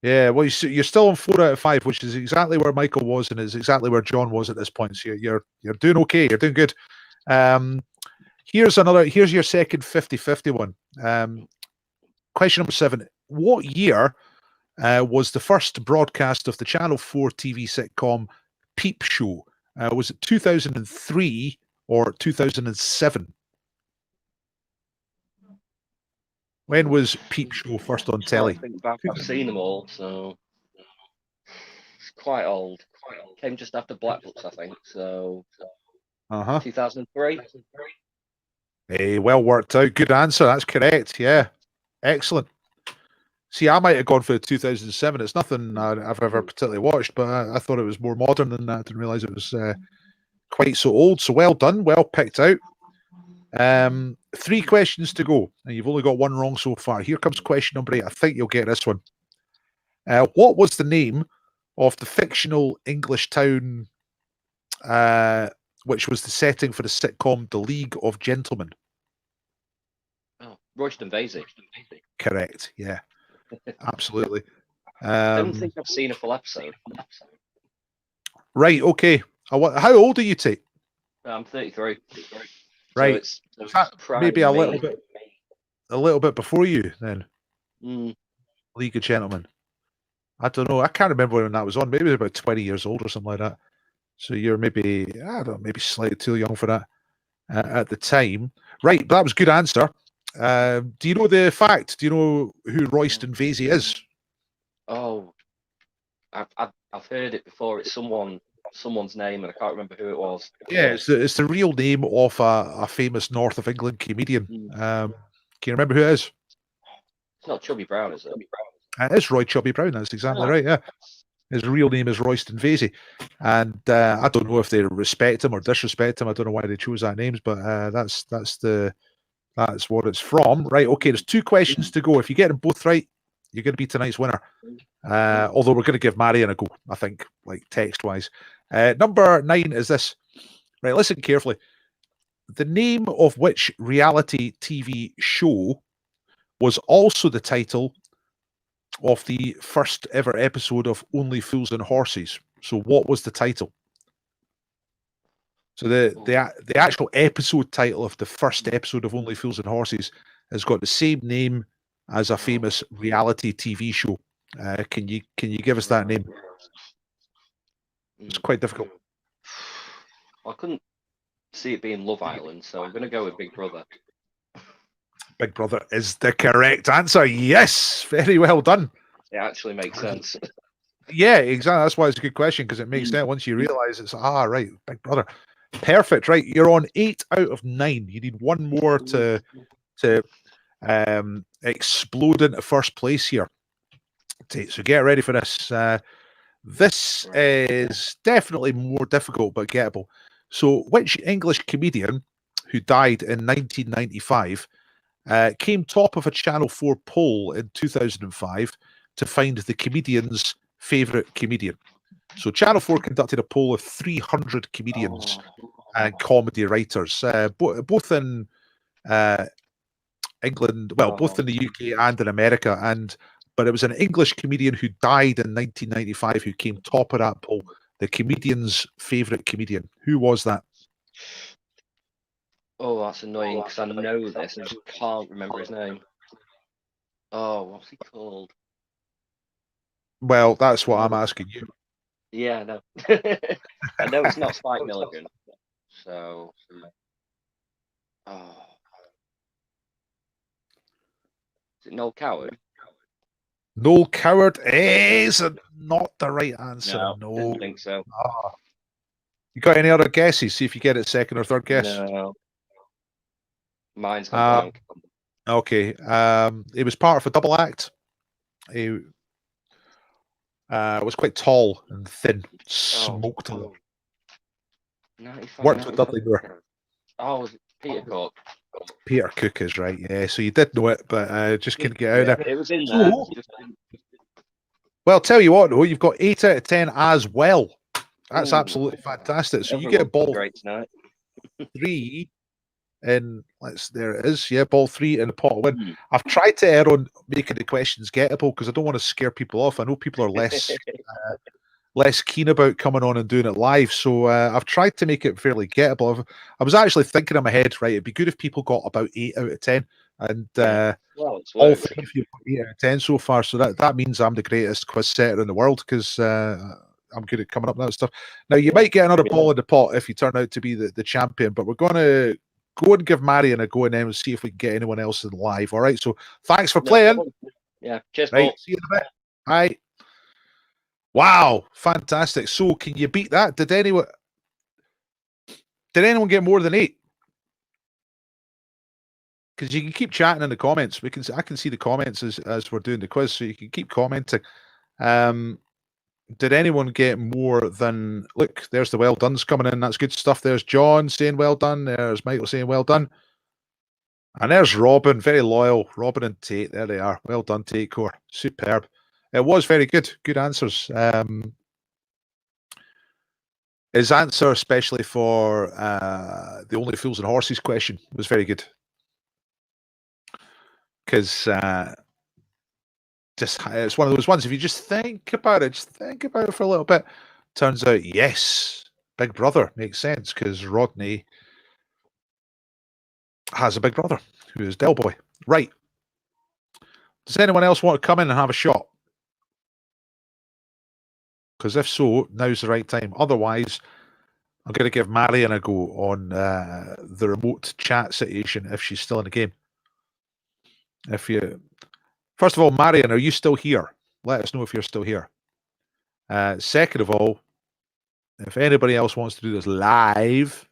Speaker 1: Yeah, well, you're still on 4 out of 5, which is exactly where Michael was, and is exactly where John was at this point. So you're doing okay. You're doing good. Here's your second 50-50 one. Question number 7. What year was the first broadcast of the Channel 4 TV sitcom Peep Show? Was it 2003 or 2007? When was Peep Show first on telly?
Speaker 4: Think back. I've seen them all, so it's quite old. Came just after Black Books, I think. So 2003.
Speaker 1: Hey, well worked out. Good answer. That's correct. Yeah, excellent. See, I might have gone for 2007. It's nothing I've ever particularly watched, but I thought it was more modern than that. I didn't realize it was quite so old. So well done. Well picked out. 3 questions to go, and you've only got 1 wrong so far. Here comes question number 8. I think you'll get this one. What was the name of the fictional English town which was the setting for the sitcom The League of Gentlemen?
Speaker 4: Oh, Royston Vasey.
Speaker 1: Correct. Yeah, absolutely.
Speaker 4: I don't think I've seen a full episode.
Speaker 1: Right. Okay. How old are you, Tate?
Speaker 4: I'm 33.
Speaker 1: Right.
Speaker 4: So it's
Speaker 1: maybe a little bit before you then.
Speaker 4: Mm.
Speaker 1: League of Gentlemen. I don't know. I can't remember when that was on. Maybe it was about 20 years old or something like that. So you're maybe, I don't know, maybe slightly too young for that at the time. Right, but that was a good answer. Do you know the fact? Do you know who Royston Vasey is?
Speaker 4: Oh, I've heard it before. It's someone's name, and I can't remember who it was.
Speaker 1: Yeah, it's the real name of a famous North of England comedian. Can you remember who it is?
Speaker 4: It's not Chubby Brown, is it?
Speaker 1: It is Roy Chubby Brown. That's exactly
Speaker 4: Ah.
Speaker 1: right. Yeah, his real name is Royston Vasey, and I don't know if they respect him or disrespect him. I don't know why they chose that names, but that's what it's from. Right. Okay. There's 2 questions to go. If you get them both right, you're going to be tonight's winner. Although we're going to give Marion a go, I think, like text wise. Number 9 is this. Right. Listen carefully. The name of which reality TV show was also the title of the first ever episode of Only Fools and Horses? So what was the title? So the actual episode title of the first episode of Only Fools and Horses has got the same name as a famous reality TV show. Can you give us that name? It's quite difficult.
Speaker 4: I couldn't see it being Love Island, so I'm going to go with Big Brother.
Speaker 1: Big Brother is the correct answer. Yes, very well done.
Speaker 4: It actually makes sense.
Speaker 1: Yeah, exactly. That's why it's a good question, because it makes sense once you realize it's right, Big Brother. Perfect. Right, you're on 8 out of 9. You need one more to explode into first place here. So get ready for this. This is definitely more difficult but gettable. So, which English comedian who died in 1995 came top of a Channel 4 poll in 2005 to find the comedian's favourite comedian? So Channel 4 conducted a poll of 300 comedians and comedy writers, both in England, both in the UK and in America. But it was an English comedian who died in 1995 who came top of that poll. The comedian's favourite comedian. Who was that?
Speaker 4: Oh, that's annoying because I know this. I just can't remember his name. Oh, what's he called?
Speaker 1: Well, that's what I'm asking you.
Speaker 4: Yeah, no. I know it's not Spike Milligan. So, is it Noel Coward?
Speaker 1: Noel Coward is not the right answer. No,
Speaker 4: didn't think so.
Speaker 1: You got any other guesses? See if you get it second or third guess.
Speaker 4: No. Mine's not blank.
Speaker 1: Okay. He was part of a double act. He was quite tall and thin. Smoked a lot. Worked with Dudley Moore.
Speaker 4: Oh, was it Peter Cook?
Speaker 1: Peter Cook is right, yeah. So you did know it, but just couldn't get out of there.
Speaker 4: It was in there.
Speaker 1: Well, tell you what, though, you've got 8 out of 10 as well. That's absolutely fantastic. So you get a ball
Speaker 4: great tonight.
Speaker 1: 3 in, there it is. Yeah, ball 3 in the pot of win. I've tried to err on making the questions gettable because I don't want to scare people off. I know people are less keen about coming on and doing it live. So I've tried to make it fairly gettable. I was actually thinking in my head, right, it'd be good if people got about 8 out of 10. And all 3 of you got 8 out of 10 so far. So that means I'm the greatest quiz setter in the world because I'm good at coming up with that stuff. Now, you might get another ball in the pot if you turn out to be the champion, but we're going to go and give Marion a go and then we'll see if we can get anyone else in live. All right. So thanks for playing.
Speaker 4: Yeah. Cheers,
Speaker 1: right.
Speaker 4: Paul.
Speaker 1: See you in a bit. Bye. Wow. Fantastic. So can you beat that? Did anyone get more than 8? Because you can keep chatting in the comments. I can see the comments as we're doing the quiz, so you can keep commenting. Did anyone get more than? Look, there's the well done's coming in. That's good stuff. There's John saying well done. There's Michael saying well done. And there's Robin, very loyal. Robin and Tate, there they are. Well done, Tate Core. Superb. It was very good. Good answers. His answer, especially for the Only Fools and Horses question, was very good. Because it's one of those ones, if you just think about it for a little bit, turns out, yes, Big Brother makes sense because Rodney has a big brother who is Del Boy. Right. Does anyone else want to come in and have a shot? Because if so, now's the right time. Otherwise, I'm going to give Marion a go on the remote chat situation if she's still in the game. First of all, Marion, are you still here? Let us know if you're still here. Second of all, if anybody else wants to do this live,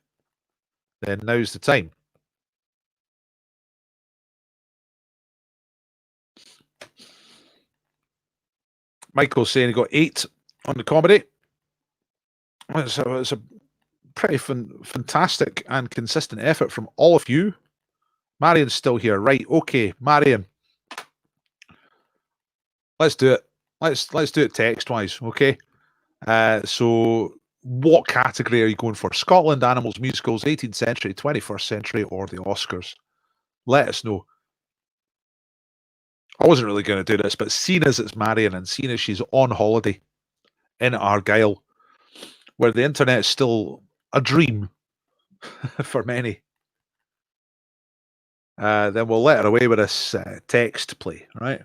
Speaker 1: then now's the time. Michael's saying he got 8 on the comedy. It's a pretty fantastic and consistent effort from all of you. Marion's still here. Right, okay, Marion. Let's do it. Let's do it text-wise, okay? So what category are you going for? Scotland, animals, musicals, 18th century, 21st century, or the Oscars? Let us know. I wasn't really going to do this, but seeing as it's Marion and seeing as she's on holiday in Argyll, where the internet is still a dream for many, then we'll let her away with this text play, right?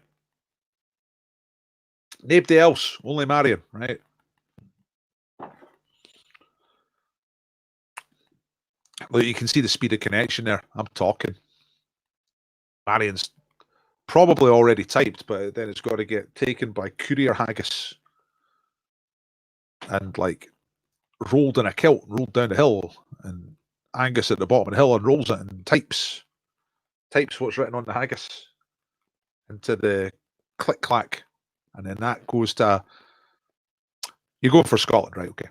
Speaker 1: Nobody else, only Marion, right? Look, you can see the speed of connection there. I'm talking. Marion's probably already typed, but then it's got to get taken by courier haggis and like rolled in a kilt, rolled down the hill, and Angus at the bottom of the hill and rolls it and types what's written on the haggis into the click clack, and then that goes to, you're going for Scotland, right? Okay,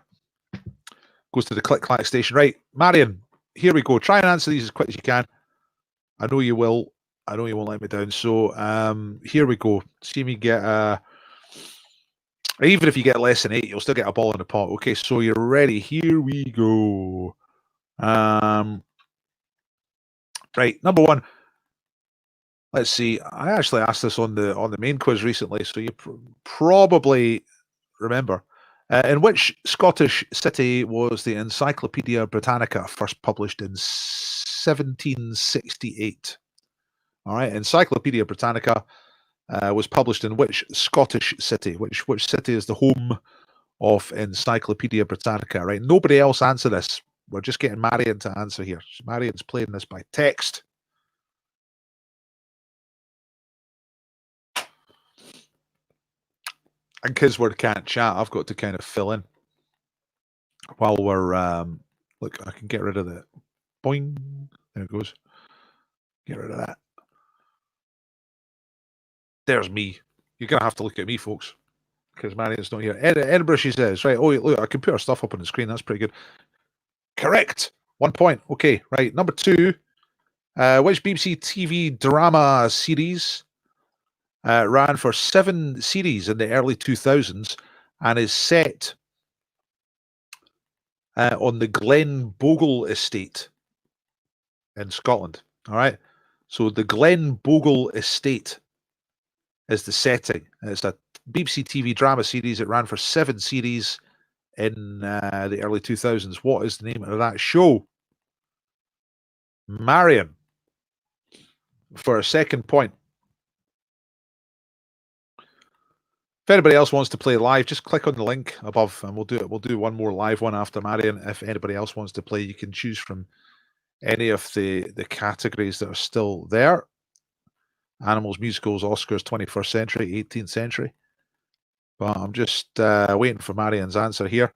Speaker 1: goes to the click clack station, right? Marion, here we go. Try and answer these as quick as you can. I know you will. I know you won't let me down. So here we go. See me get even if you get less than 8, you'll still get a ball in the pot. Okay, so you're ready. Here we go. Right, number 1. Let's see. I actually asked this on the main quiz recently, so you probably remember. In which Scottish city was the Encyclopedia Britannica first published in 1768? All right, Encyclopedia Britannica was published in which Scottish city? Which city is the home of Encyclopedia Britannica? Right, nobody else answer this. We're just getting Marion to answer here. Marion's playing this by text. And because we can't chat, I've got to kind of fill in while we're look, I can get rid of the boing. There it goes. Get rid of that. There's me. You're gonna have to look at me, folks, because Marion's not here. Edinburgh, she says. Right. Oh, look, I can put our stuff up on the screen. That's pretty good. Correct. 1 point. Okay. Right. Number 2. Which BBC TV drama series ran for 7 series in the early 2000s and is set on the Glen Bogle estate in Scotland? All right. So the Glen Bogle estate is the setting. It's a BBC TV drama series. It ran for 7 series in the early 2000s. What is the name of that show? Marion, for a second point. If anybody else wants to play live, just click on the link above and we'll do it. We'll do one more live one after Marion. If anybody else wants to play, you can choose from any of the categories that are still there. Animals, musicals, Oscars, 21st century, 18th century. But I'm just waiting for Marion's answer here.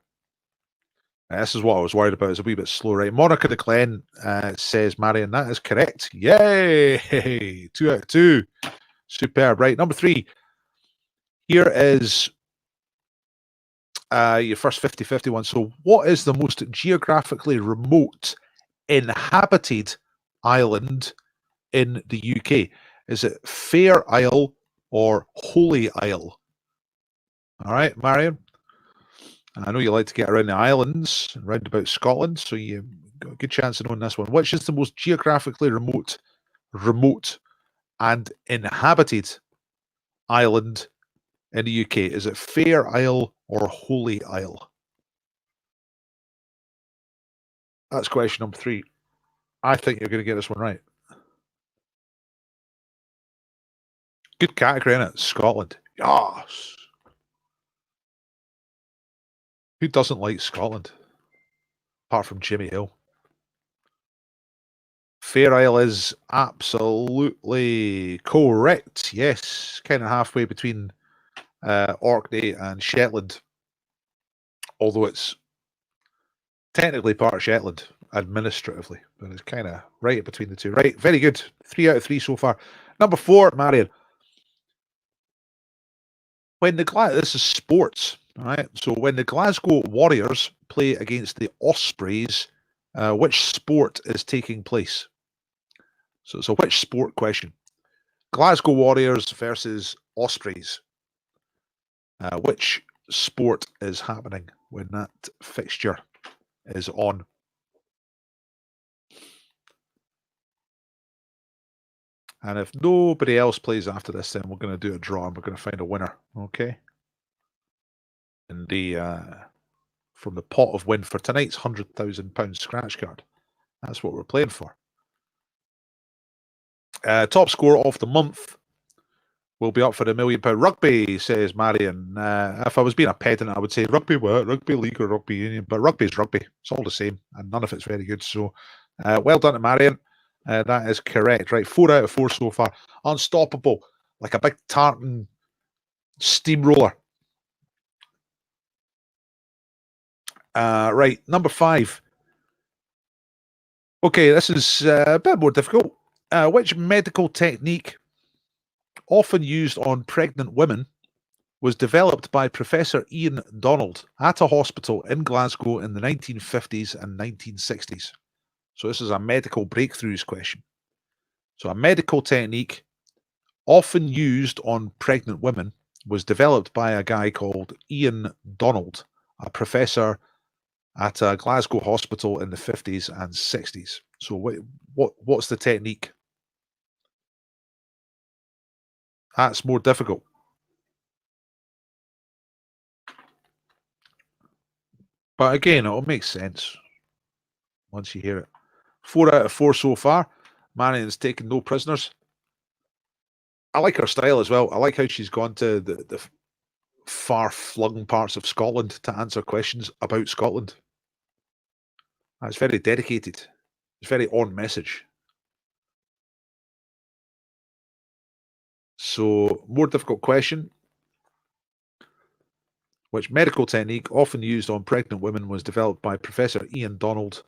Speaker 1: This is what I was worried about. It's a wee bit slow, right? Monica de Glen says, Marion, that is correct. Yay! 2 out of 2. Superb. Right, number 3. Here is your first 50-50 one. So what is the most geographically remote inhabited island in the UK? Is it Fair Isle or Holy Isle? All right, Marion. I know you like to get around the islands and round about Scotland, so you got a good chance of knowing this one. Which is the most geographically remote and inhabited island in the UK? Is it Fair Isle or Holy Isle? That's question number 3. I think you're going to get this one right. Good category, innit? Scotland. Yes. Who doesn't like Scotland? Apart from Jimmy Hill. Fair Isle is absolutely correct. Yes. Kind of halfway between Orkney and Shetland. Although it's technically part of Shetland administratively, but it's kind of right between the two. Right. Very good. 3 out of 3 so far. Number 4, Marion. This is sports, all right? So when the Glasgow Warriors play against the Ospreys, which sport is taking place? So it's a which sport question. Glasgow Warriors versus Ospreys. Which sport is happening when that fixture is on? And if nobody else plays after this, then we're going to do a draw and we're going to find a winner. Okay. And from the pot of win for tonight's £100,000 scratch card. That's what we're playing for. Top score of the month will be up for the £1 million rugby, says Marion. If I was being a pedant, I would say rugby league or rugby union, but rugby's rugby. It's all the same, and none of it's very good. So, well done to Marion. That is correct. Right, 4 out of 4 so far. Unstoppable, like a big tartan steamroller. Right, number 5. Okay, this is a bit more difficult. Which medical technique, often used on pregnant women, was developed by Professor Ian Donald at a hospital in Glasgow in the 1950s and 1960s? So this is a medical breakthroughs question. So a medical technique often used on pregnant women was developed by a guy called Ian Donald, a professor at a Glasgow hospital in the 50s and 60s. So what's the technique? That's more difficult. But again, it'll make sense once you hear it. 4 out of 4 so far. Marion's taken no prisoners. I like her style as well. I like how she's gone to the far-flung parts of Scotland to answer questions about Scotland. That's very dedicated. It's very on message. So, more difficult question. Which medical technique, often used on pregnant women, was developed by Professor Ian Donald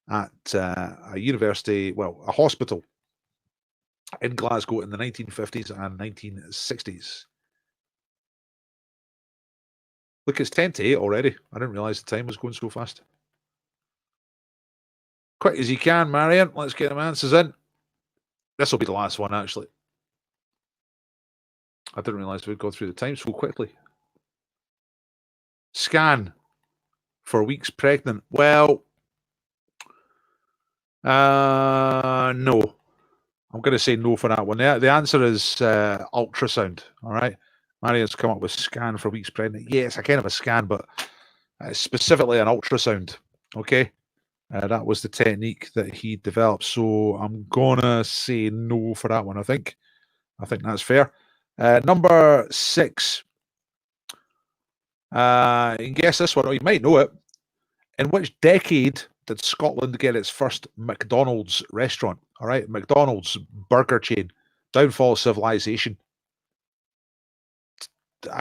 Speaker 1: at a university, well, a hospital in Glasgow in the 1950s and 1960s? Look, it's 10 to 8 already. I didn't realise the time was going so fast. Quick as you can, Marion. Let's get them answers in. This will be the last one, actually. I didn't realise we'd go through the time so quickly. Scan for weeks pregnant. Well, no. I'm going to say no for that one. The answer is ultrasound. All right. Marion's come up with scan for weeks pregnant. Yes, I kind of a scan, but specifically an ultrasound. Okay. That was the technique that he developed. So I'm going to say no for that one, I think. I think that's fair. Number 6. You can guess this one, or you might know it. In which decade did Scotland get its first McDonald's restaurant? All right, McDonald's burger chain, downfall of civilization.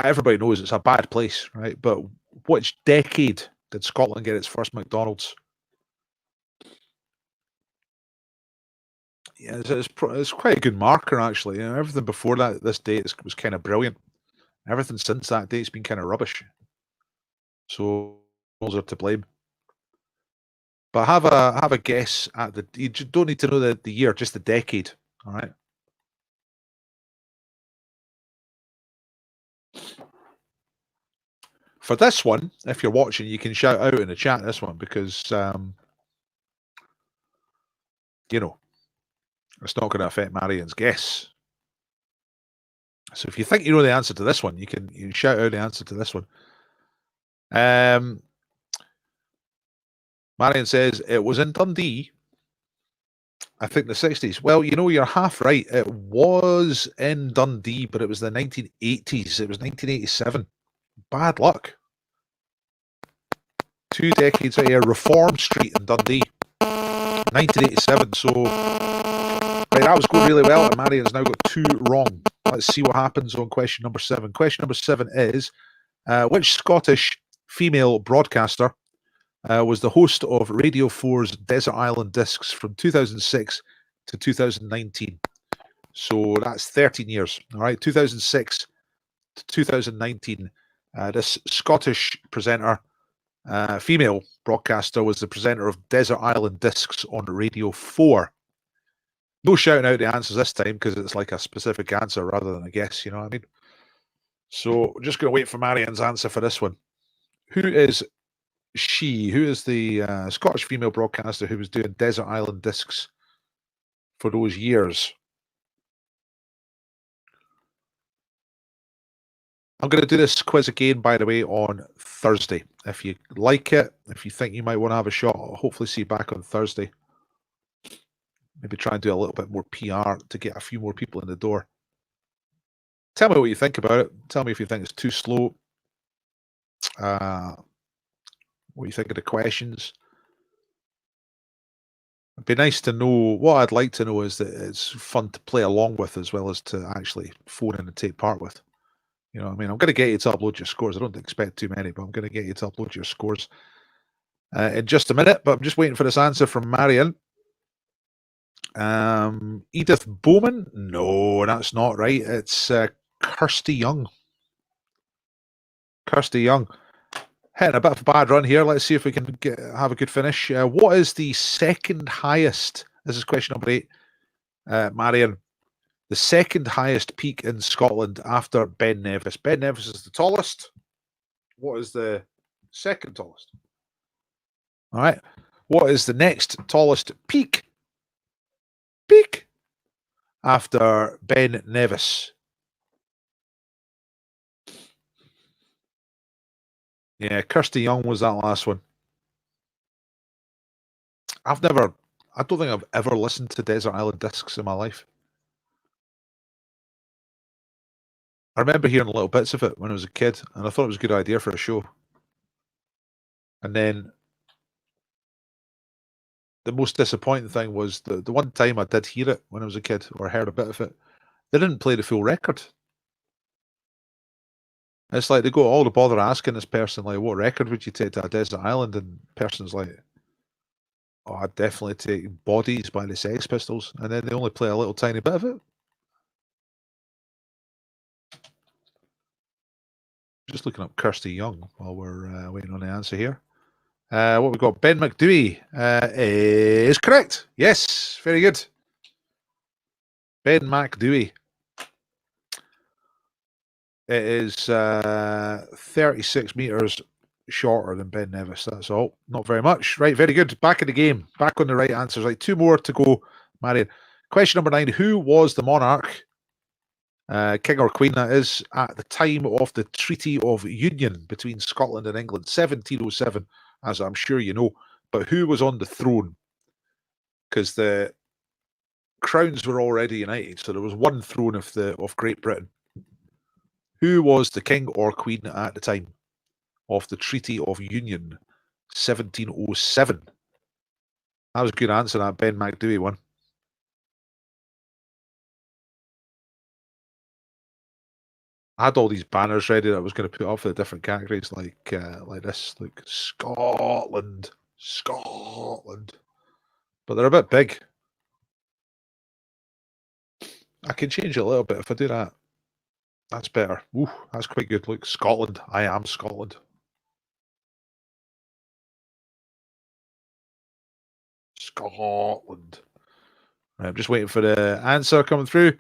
Speaker 1: Everybody knows it's a bad place, right? But which decade did Scotland get its first McDonald's? Yeah, it's quite a good marker, actually. You know, everything before that, this date was kind of brilliant. Everything since that date's been kind of rubbish. So those are to blame. But have a guess at the. You don't need to know the year, just the decade. All right. For this one, if you're watching, you can shout out in the chat this one because you know, it's not going to affect Marion's guess. So if you think you know the answer to this one, you can shout out the answer to this one. Marion says it was in Dundee. I think the 60s. Well, you know, you're half right. It was in Dundee, but it was the 1980s. It was 1987. Bad luck. 2 decades out here. Reform Street in Dundee. 1987. So, right, that was going really well, and Marion's now got 2 wrong. Let's see what happens on question number 7. Question number 7 is, which Scottish female broadcaster was the host of Radio 4's Desert Island Discs from 2006 to 2019? So that's 13 years. All right, 2006 2019, this Scottish presenter, female broadcaster, was the presenter of Desert Island Discs on Radio 4. No shouting out the answers this time because it's like a specific answer rather than a guess, you know what I mean? So we're just going to wait for Marianne's answer for this one. Who is she? Who is the Scottish female broadcaster who was doing Desert Island Discs for those years? I'm going to do this quiz again, by the way, on Thursday. If you like it, if you think you might want to have a shot, I'll hopefully see you back on Thursday. Maybe try and do a little bit more PR to get a few more people in the door. Tell me what you think about it. Tell me if you think it's too slow. What you think of the questions. It'd be nice to know. What I'd like to know is that it's fun to play along with as well as to actually phone in and take part with. You know what I mean? I'm going to get you to upload your scores. I don't expect too many, but I'm going to get you to upload your scores in just a minute. But I'm just waiting for this answer from Marion. Edith Bowman? No, that's not right. It's Kirsty Young. Kirsty Young. Hitting a bit of a bad run here. Let's see if we can have a good finish. What is the second highest? This is question number 8. Marion. The second highest peak in Scotland after Ben Nevis. Ben Nevis is the tallest. What is the second tallest? All right. What is the next tallest peak? Peak after Ben Nevis. Yeah, Kirsty Young was that last one. I don't think I've ever listened to Desert Island Discs in my life. I remember hearing little bits of it when I was a kid, and I thought it was a good idea for a show. And then the most disappointing thing was the one time I did hear it when I was a kid, or heard a bit of it, they didn't play the full record. It's like they go all the bother asking this person, like, what record would you take to a desert island? And the person's like, oh, I'd definitely take Bodies by the Sex Pistols. And then they only play a little tiny bit of it. Just looking up Kirsty Young while we're waiting on the answer here. What we got? Ben McDewey is correct. Yes, very good. Ben McDewey. It is 36 meters shorter than Ben Nevis. That's all. Not very much. Right, very good. Back in the game. Back on the right answers. Right, 2 more to go, Marion. Question number 9. Who was the monarch, king or queen that is, at the time of the Treaty of Union between Scotland and England? 1707, as I'm sure you know. But who was on the throne? Because the crowns were already united, so there was one throne of Great Britain. Who was the king or queen at the time of the Treaty of Union, 1707? That was a good answer, that Ben McDewey one. I had all these banners ready that I was going to put up for the different categories, like this, like Scotland, but they're a bit big. I can change it a little bit if I do that. That's better. Ooh, that's quite good. Look, Scotland. I am Scotland. Scotland. Right, I'm just waiting for the answer coming through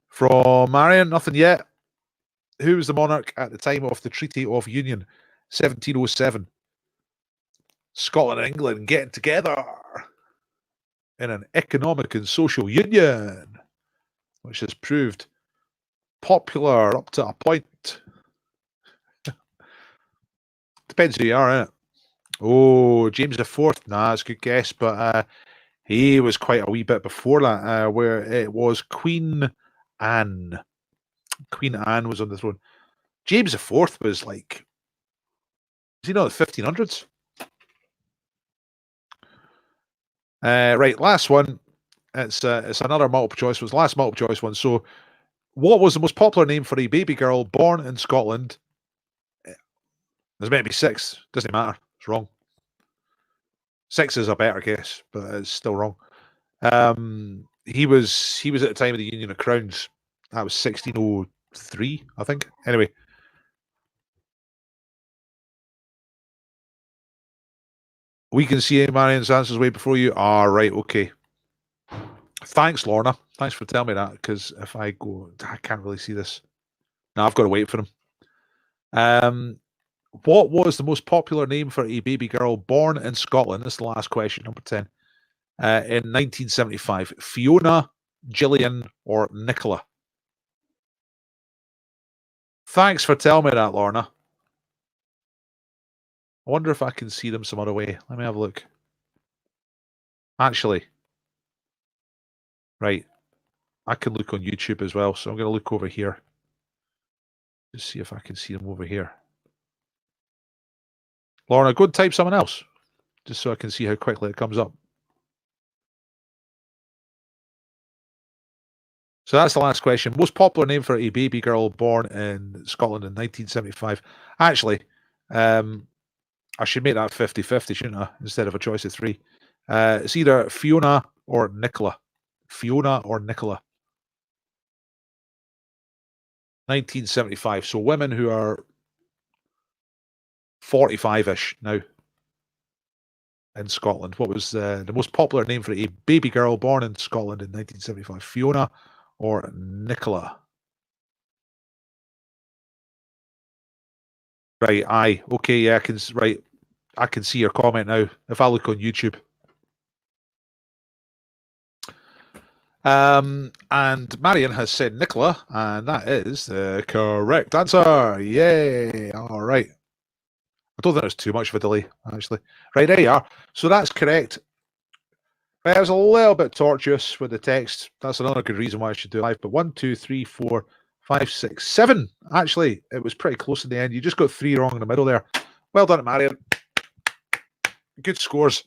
Speaker 1: from Marion. Nothing yet. Who was the monarch at the time of the Treaty of Union, 1707? Scotland and England getting together in an economic and social union, which has proved popular up to a point. Depends who you are, innit? Oh, James IV. Nah, that's a good guess, but he was quite a wee bit before that, where it was Queen Anne. Queen Anne was on the throne. James IV was like, is he not the 1500s? Right, last one. It's another multiple choice. It was the last multiple choice one. So, what was the most popular name for a baby girl born in Scotland? There's maybe 6. Doesn't matter. It's wrong. 6 is a better guess, but it's still wrong. He was at the time of the Union of Crowns. That was 1602. 3, I think. Anyway. We can see Marion's answers way before you. Ah, right, okay. Thanks, Lorna. Thanks for telling me that, because if I go, I can't really see this. Now I've got to wait for them. What was the most popular name for a baby girl born in Scotland? This is the last question, number 10. In 1975, Fiona, Gillian, or Nicola? Thanks for telling me that, Lorna. I wonder if I can see them some other way. Let me have a look. Actually, right. I can look on YouTube as well, so I'm going to look over here. Just see if I can see them over here. Lorna, go and type someone else, just so I can see how quickly it comes up. So that's the last question. Most popular name for a baby girl born in Scotland in 1975. Actually, I should make that 50-50, shouldn't I? Instead of a choice of 3. It's either Fiona or Nicola. Fiona or Nicola. 1975. So women who are 45-ish now in Scotland. What was the most popular name for a baby girl born in Scotland in 1975? Fiona or Nicola? Right, aye. Okay, yeah, I can see your comment now if I look on YouTube. And Marion has said Nicola, and that is the correct answer. Yay! All right. I don't think there's too much of a delay, actually. Right, there you are. So that's correct. Right, I was a little bit tortuous with the text. That's another good reason why I should do it live. But 1, 2, 3, 4, 5, 6, 7. Actually, it was pretty close in the end. You just got 3 wrong in the middle there. Well done, Marion. Good scores.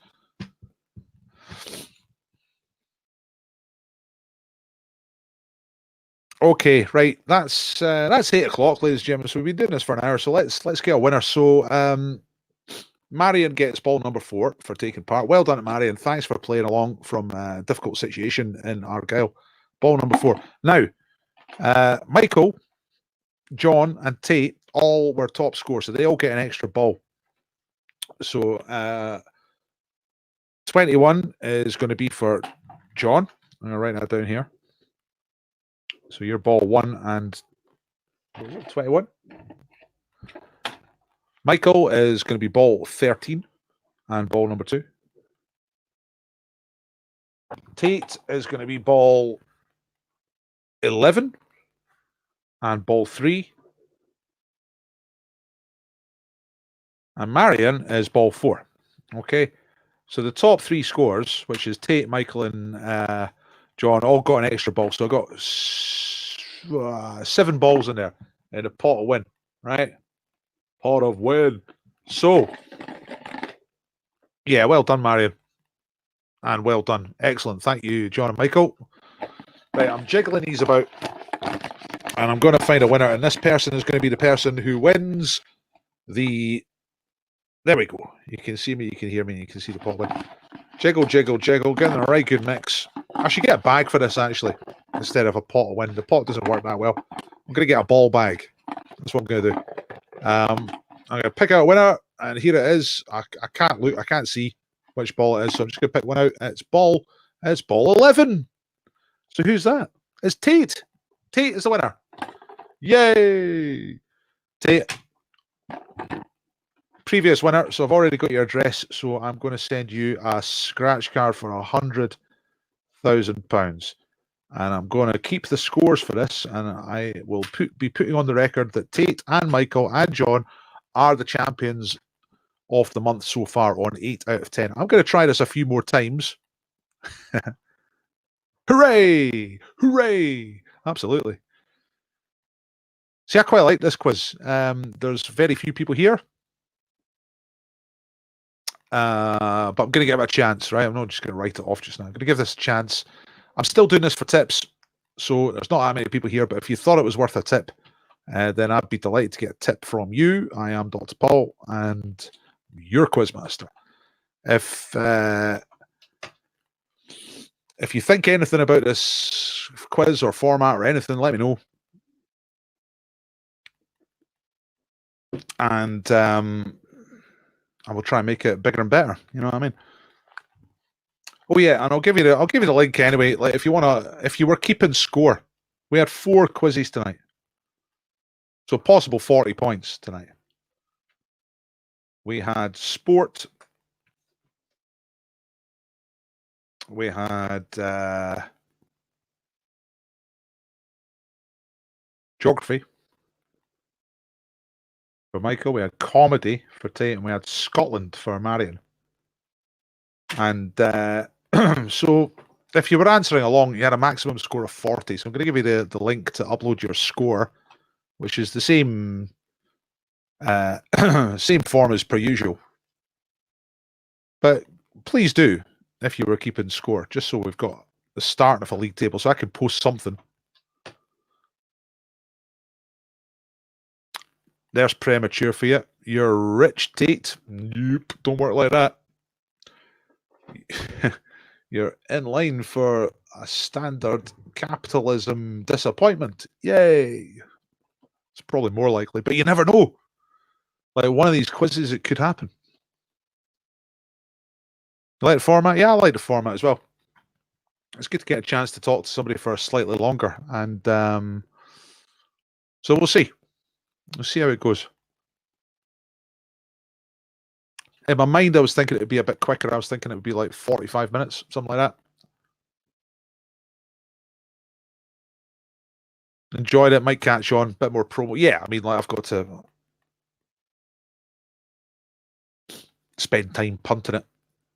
Speaker 1: Okay, right. That's 8 o'clock, ladies and gentlemen. So we've been doing this for an hour. So let's get a winner. So Marion gets ball number 4 for taking part. Well done, Marion. Thanks for playing along from a difficult situation in Argyll. Ball number 4. Now, Michael, John, and Tate all were top scorers, so they all get an extra ball. So 21 is going to be for John. I'm going to write that down here. So your ball 1 and 21. Michael is going to be ball 13 and ball number 2. Tate is going to be ball 11 and ball 3. And Marion is ball 4. Okay. So the top 3 scores, which is Tate, Michael, and John, all got an extra ball. So I got 7 balls in there in a pot of win, right? Pot of win. So, yeah, well done, Marion. And well done. Excellent. Thank you, John and Michael. Right, I'm jiggling these about. And I'm going to find a winner. And this person is going to be the person who wins the... There we go. You can see me, you can hear me, you can see the pot win. Jiggle, jiggle, jiggle. Getting a right good mix. I should get a bag for this, actually, instead of a pot of win. The pot doesn't work that well. I'm going to get a ball bag. That's what I'm going to do. I'm going to pick out a winner, and here it is. I can't look. I can't see which ball it is, so I'm just going to pick one out. It's ball 11. So who's that? It's Tate. Tate is the winner. Yay! Tate. Previous winner, so I've already got your address, so I'm going to send you a scratch card for £100,000, and I'm going to keep the scores for this, and I will be putting on the record that Tate and Michael and John are the champions of the month so far on 8 out of 10. I'm going to try this a few more times. Hooray! Hooray! Absolutely. See, I quite like this quiz. There's very few people here. But I'm going to give it a chance, right? I'm not just going to write it off just now. I'm going to give this a chance. I'm still doing this for tips, so there's not that many people here, but if you thought it was worth a tip, then I'd be delighted to get a tip from you. I am Dr. Paul, and your Quizmaster. If you think anything about this quiz or format or anything, let me know. and I will try and make it bigger and better. You know what I mean? Oh yeah, and I'll give you the link anyway. Like if you were keeping score, we had 4 quizzes tonight, so possible 40 points tonight. We had sport. We had geography for Michael. We had comedy for Tate, and we had Scotland for Marion. And so if you were answering along, you had a maximum score of 40. So I'm going to give you the link to upload your score, which is the same same form as per usual. But please do, if you were keeping score, just so we've got the start of a league table, so I can post something. There's premature for you. You're rich, Tate. Nope, don't work like that. You're in line for a standard capitalism disappointment. Yay! It's probably more likely, but you never know. Like one of these quizzes, it could happen. You like the format? Yeah, I like the format as well. It's good to get a chance to talk to somebody for slightly longer, and so we'll see. We'll see how it goes. In my mind, I was thinking it would be a bit quicker. I was thinking it would be like 45 minutes, something like that. Enjoyed it. Might catch on. Bit more promo. Yeah, I mean, like I've got to spend time punting it.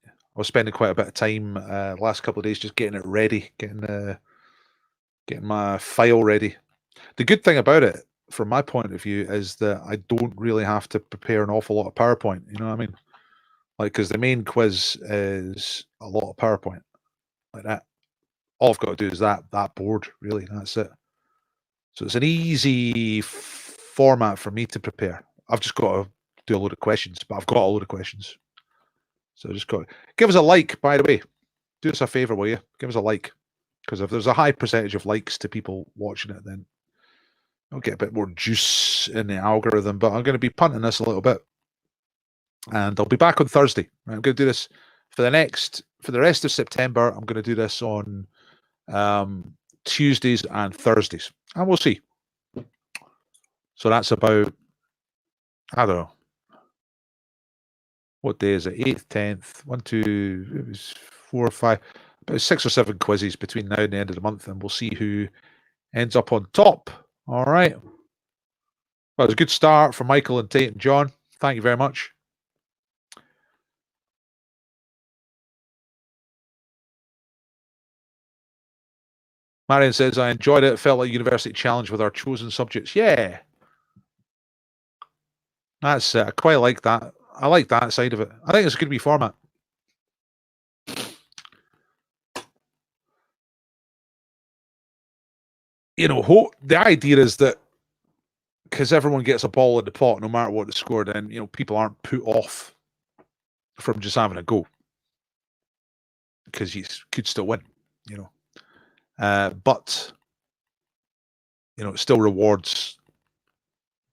Speaker 1: I was spending quite a bit of time last couple of days just getting it ready, getting my file ready. The good thing about it, from my point of view, is that I don't really have to prepare an awful lot of PowerPoint. You know what I mean? Like, because the main quiz is a lot of PowerPoint, like that. All I've got to do is that board, really. That's it. So it's an easy format for me to prepare. I've just got to do a load of questions, but I've got a load of questions. So just got to give us a like, by the way. Do us a favor, will you? Give us a like. Because if there's a high percentage of likes to people watching it, then I'll get a bit more juice in the algorithm. But I'm going to be punting this a little bit. And I'll be back on Thursday. I'm going to do this for the rest of September. I'm going to do this on Tuesdays and Thursdays, and we'll see. So that's about, I don't know, what day is it? 8th, 10th, 1, 2, it was 4, 5, about 6 or 7 quizzes between now and the end of the month, and we'll see who ends up on top. All right. Well, it was a good start for Michael and Tate and John. Thank you very much. Marion says, I enjoyed it. It felt like a university challenge with our chosen subjects. Yeah. That's I quite like that. I like that side of it. I think it's a good wee format. You know, the idea is that because everyone gets a ball in the pot, no matter what the score, then, you know, people aren't put off from just having a go. Because you could still win, you know. But, you know, it still rewards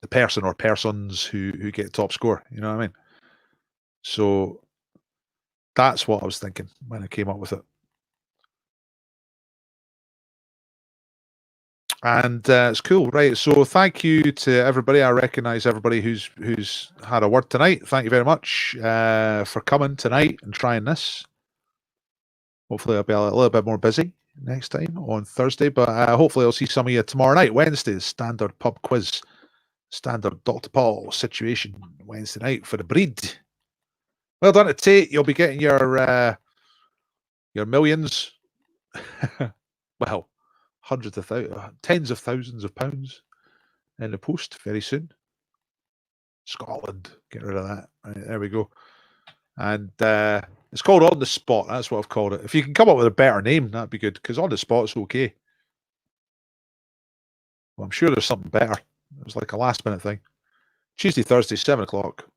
Speaker 1: the person or persons who get top score. You know what I mean? So that's what I was thinking when I came up with it. And it's cool, right? So thank you to everybody. I recognise everybody who's had a word tonight. Thank you very much for coming tonight and trying this. Hopefully I'll be a little bit more busy next time on Thursday, but hopefully I'll see some of you tomorrow night. Wednesday, standard pub quiz, standard Dr. Paul situation Wednesday night for the breed. Well done to Tate. You'll be getting your millions. Well, hundreds of thousands, tens of thousands of pounds in the post very soon. Scotland, get rid of that. Right, there we go. And it's called On the Spot. That's what I've called it. If you can come up with a better name, that'd be good, because On the Spot's okay. Well, I'm sure there's something better. It was like a last minute thing. Tuesday, Thursday, 7 o'clock.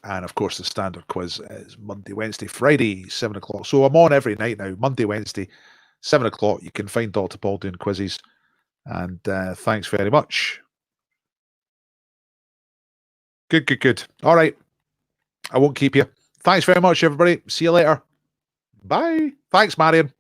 Speaker 1: And of course, the standard quiz is Monday, Wednesday, Friday, 7 o'clock. So I'm on every night now, Monday, Wednesday, 7 o'clock. You can find Dr. Paul doing quizzes. And thanks very much. Good, good, good. All right. I won't keep you. Thanks very much, everybody. See you later. Bye. Thanks, Marion.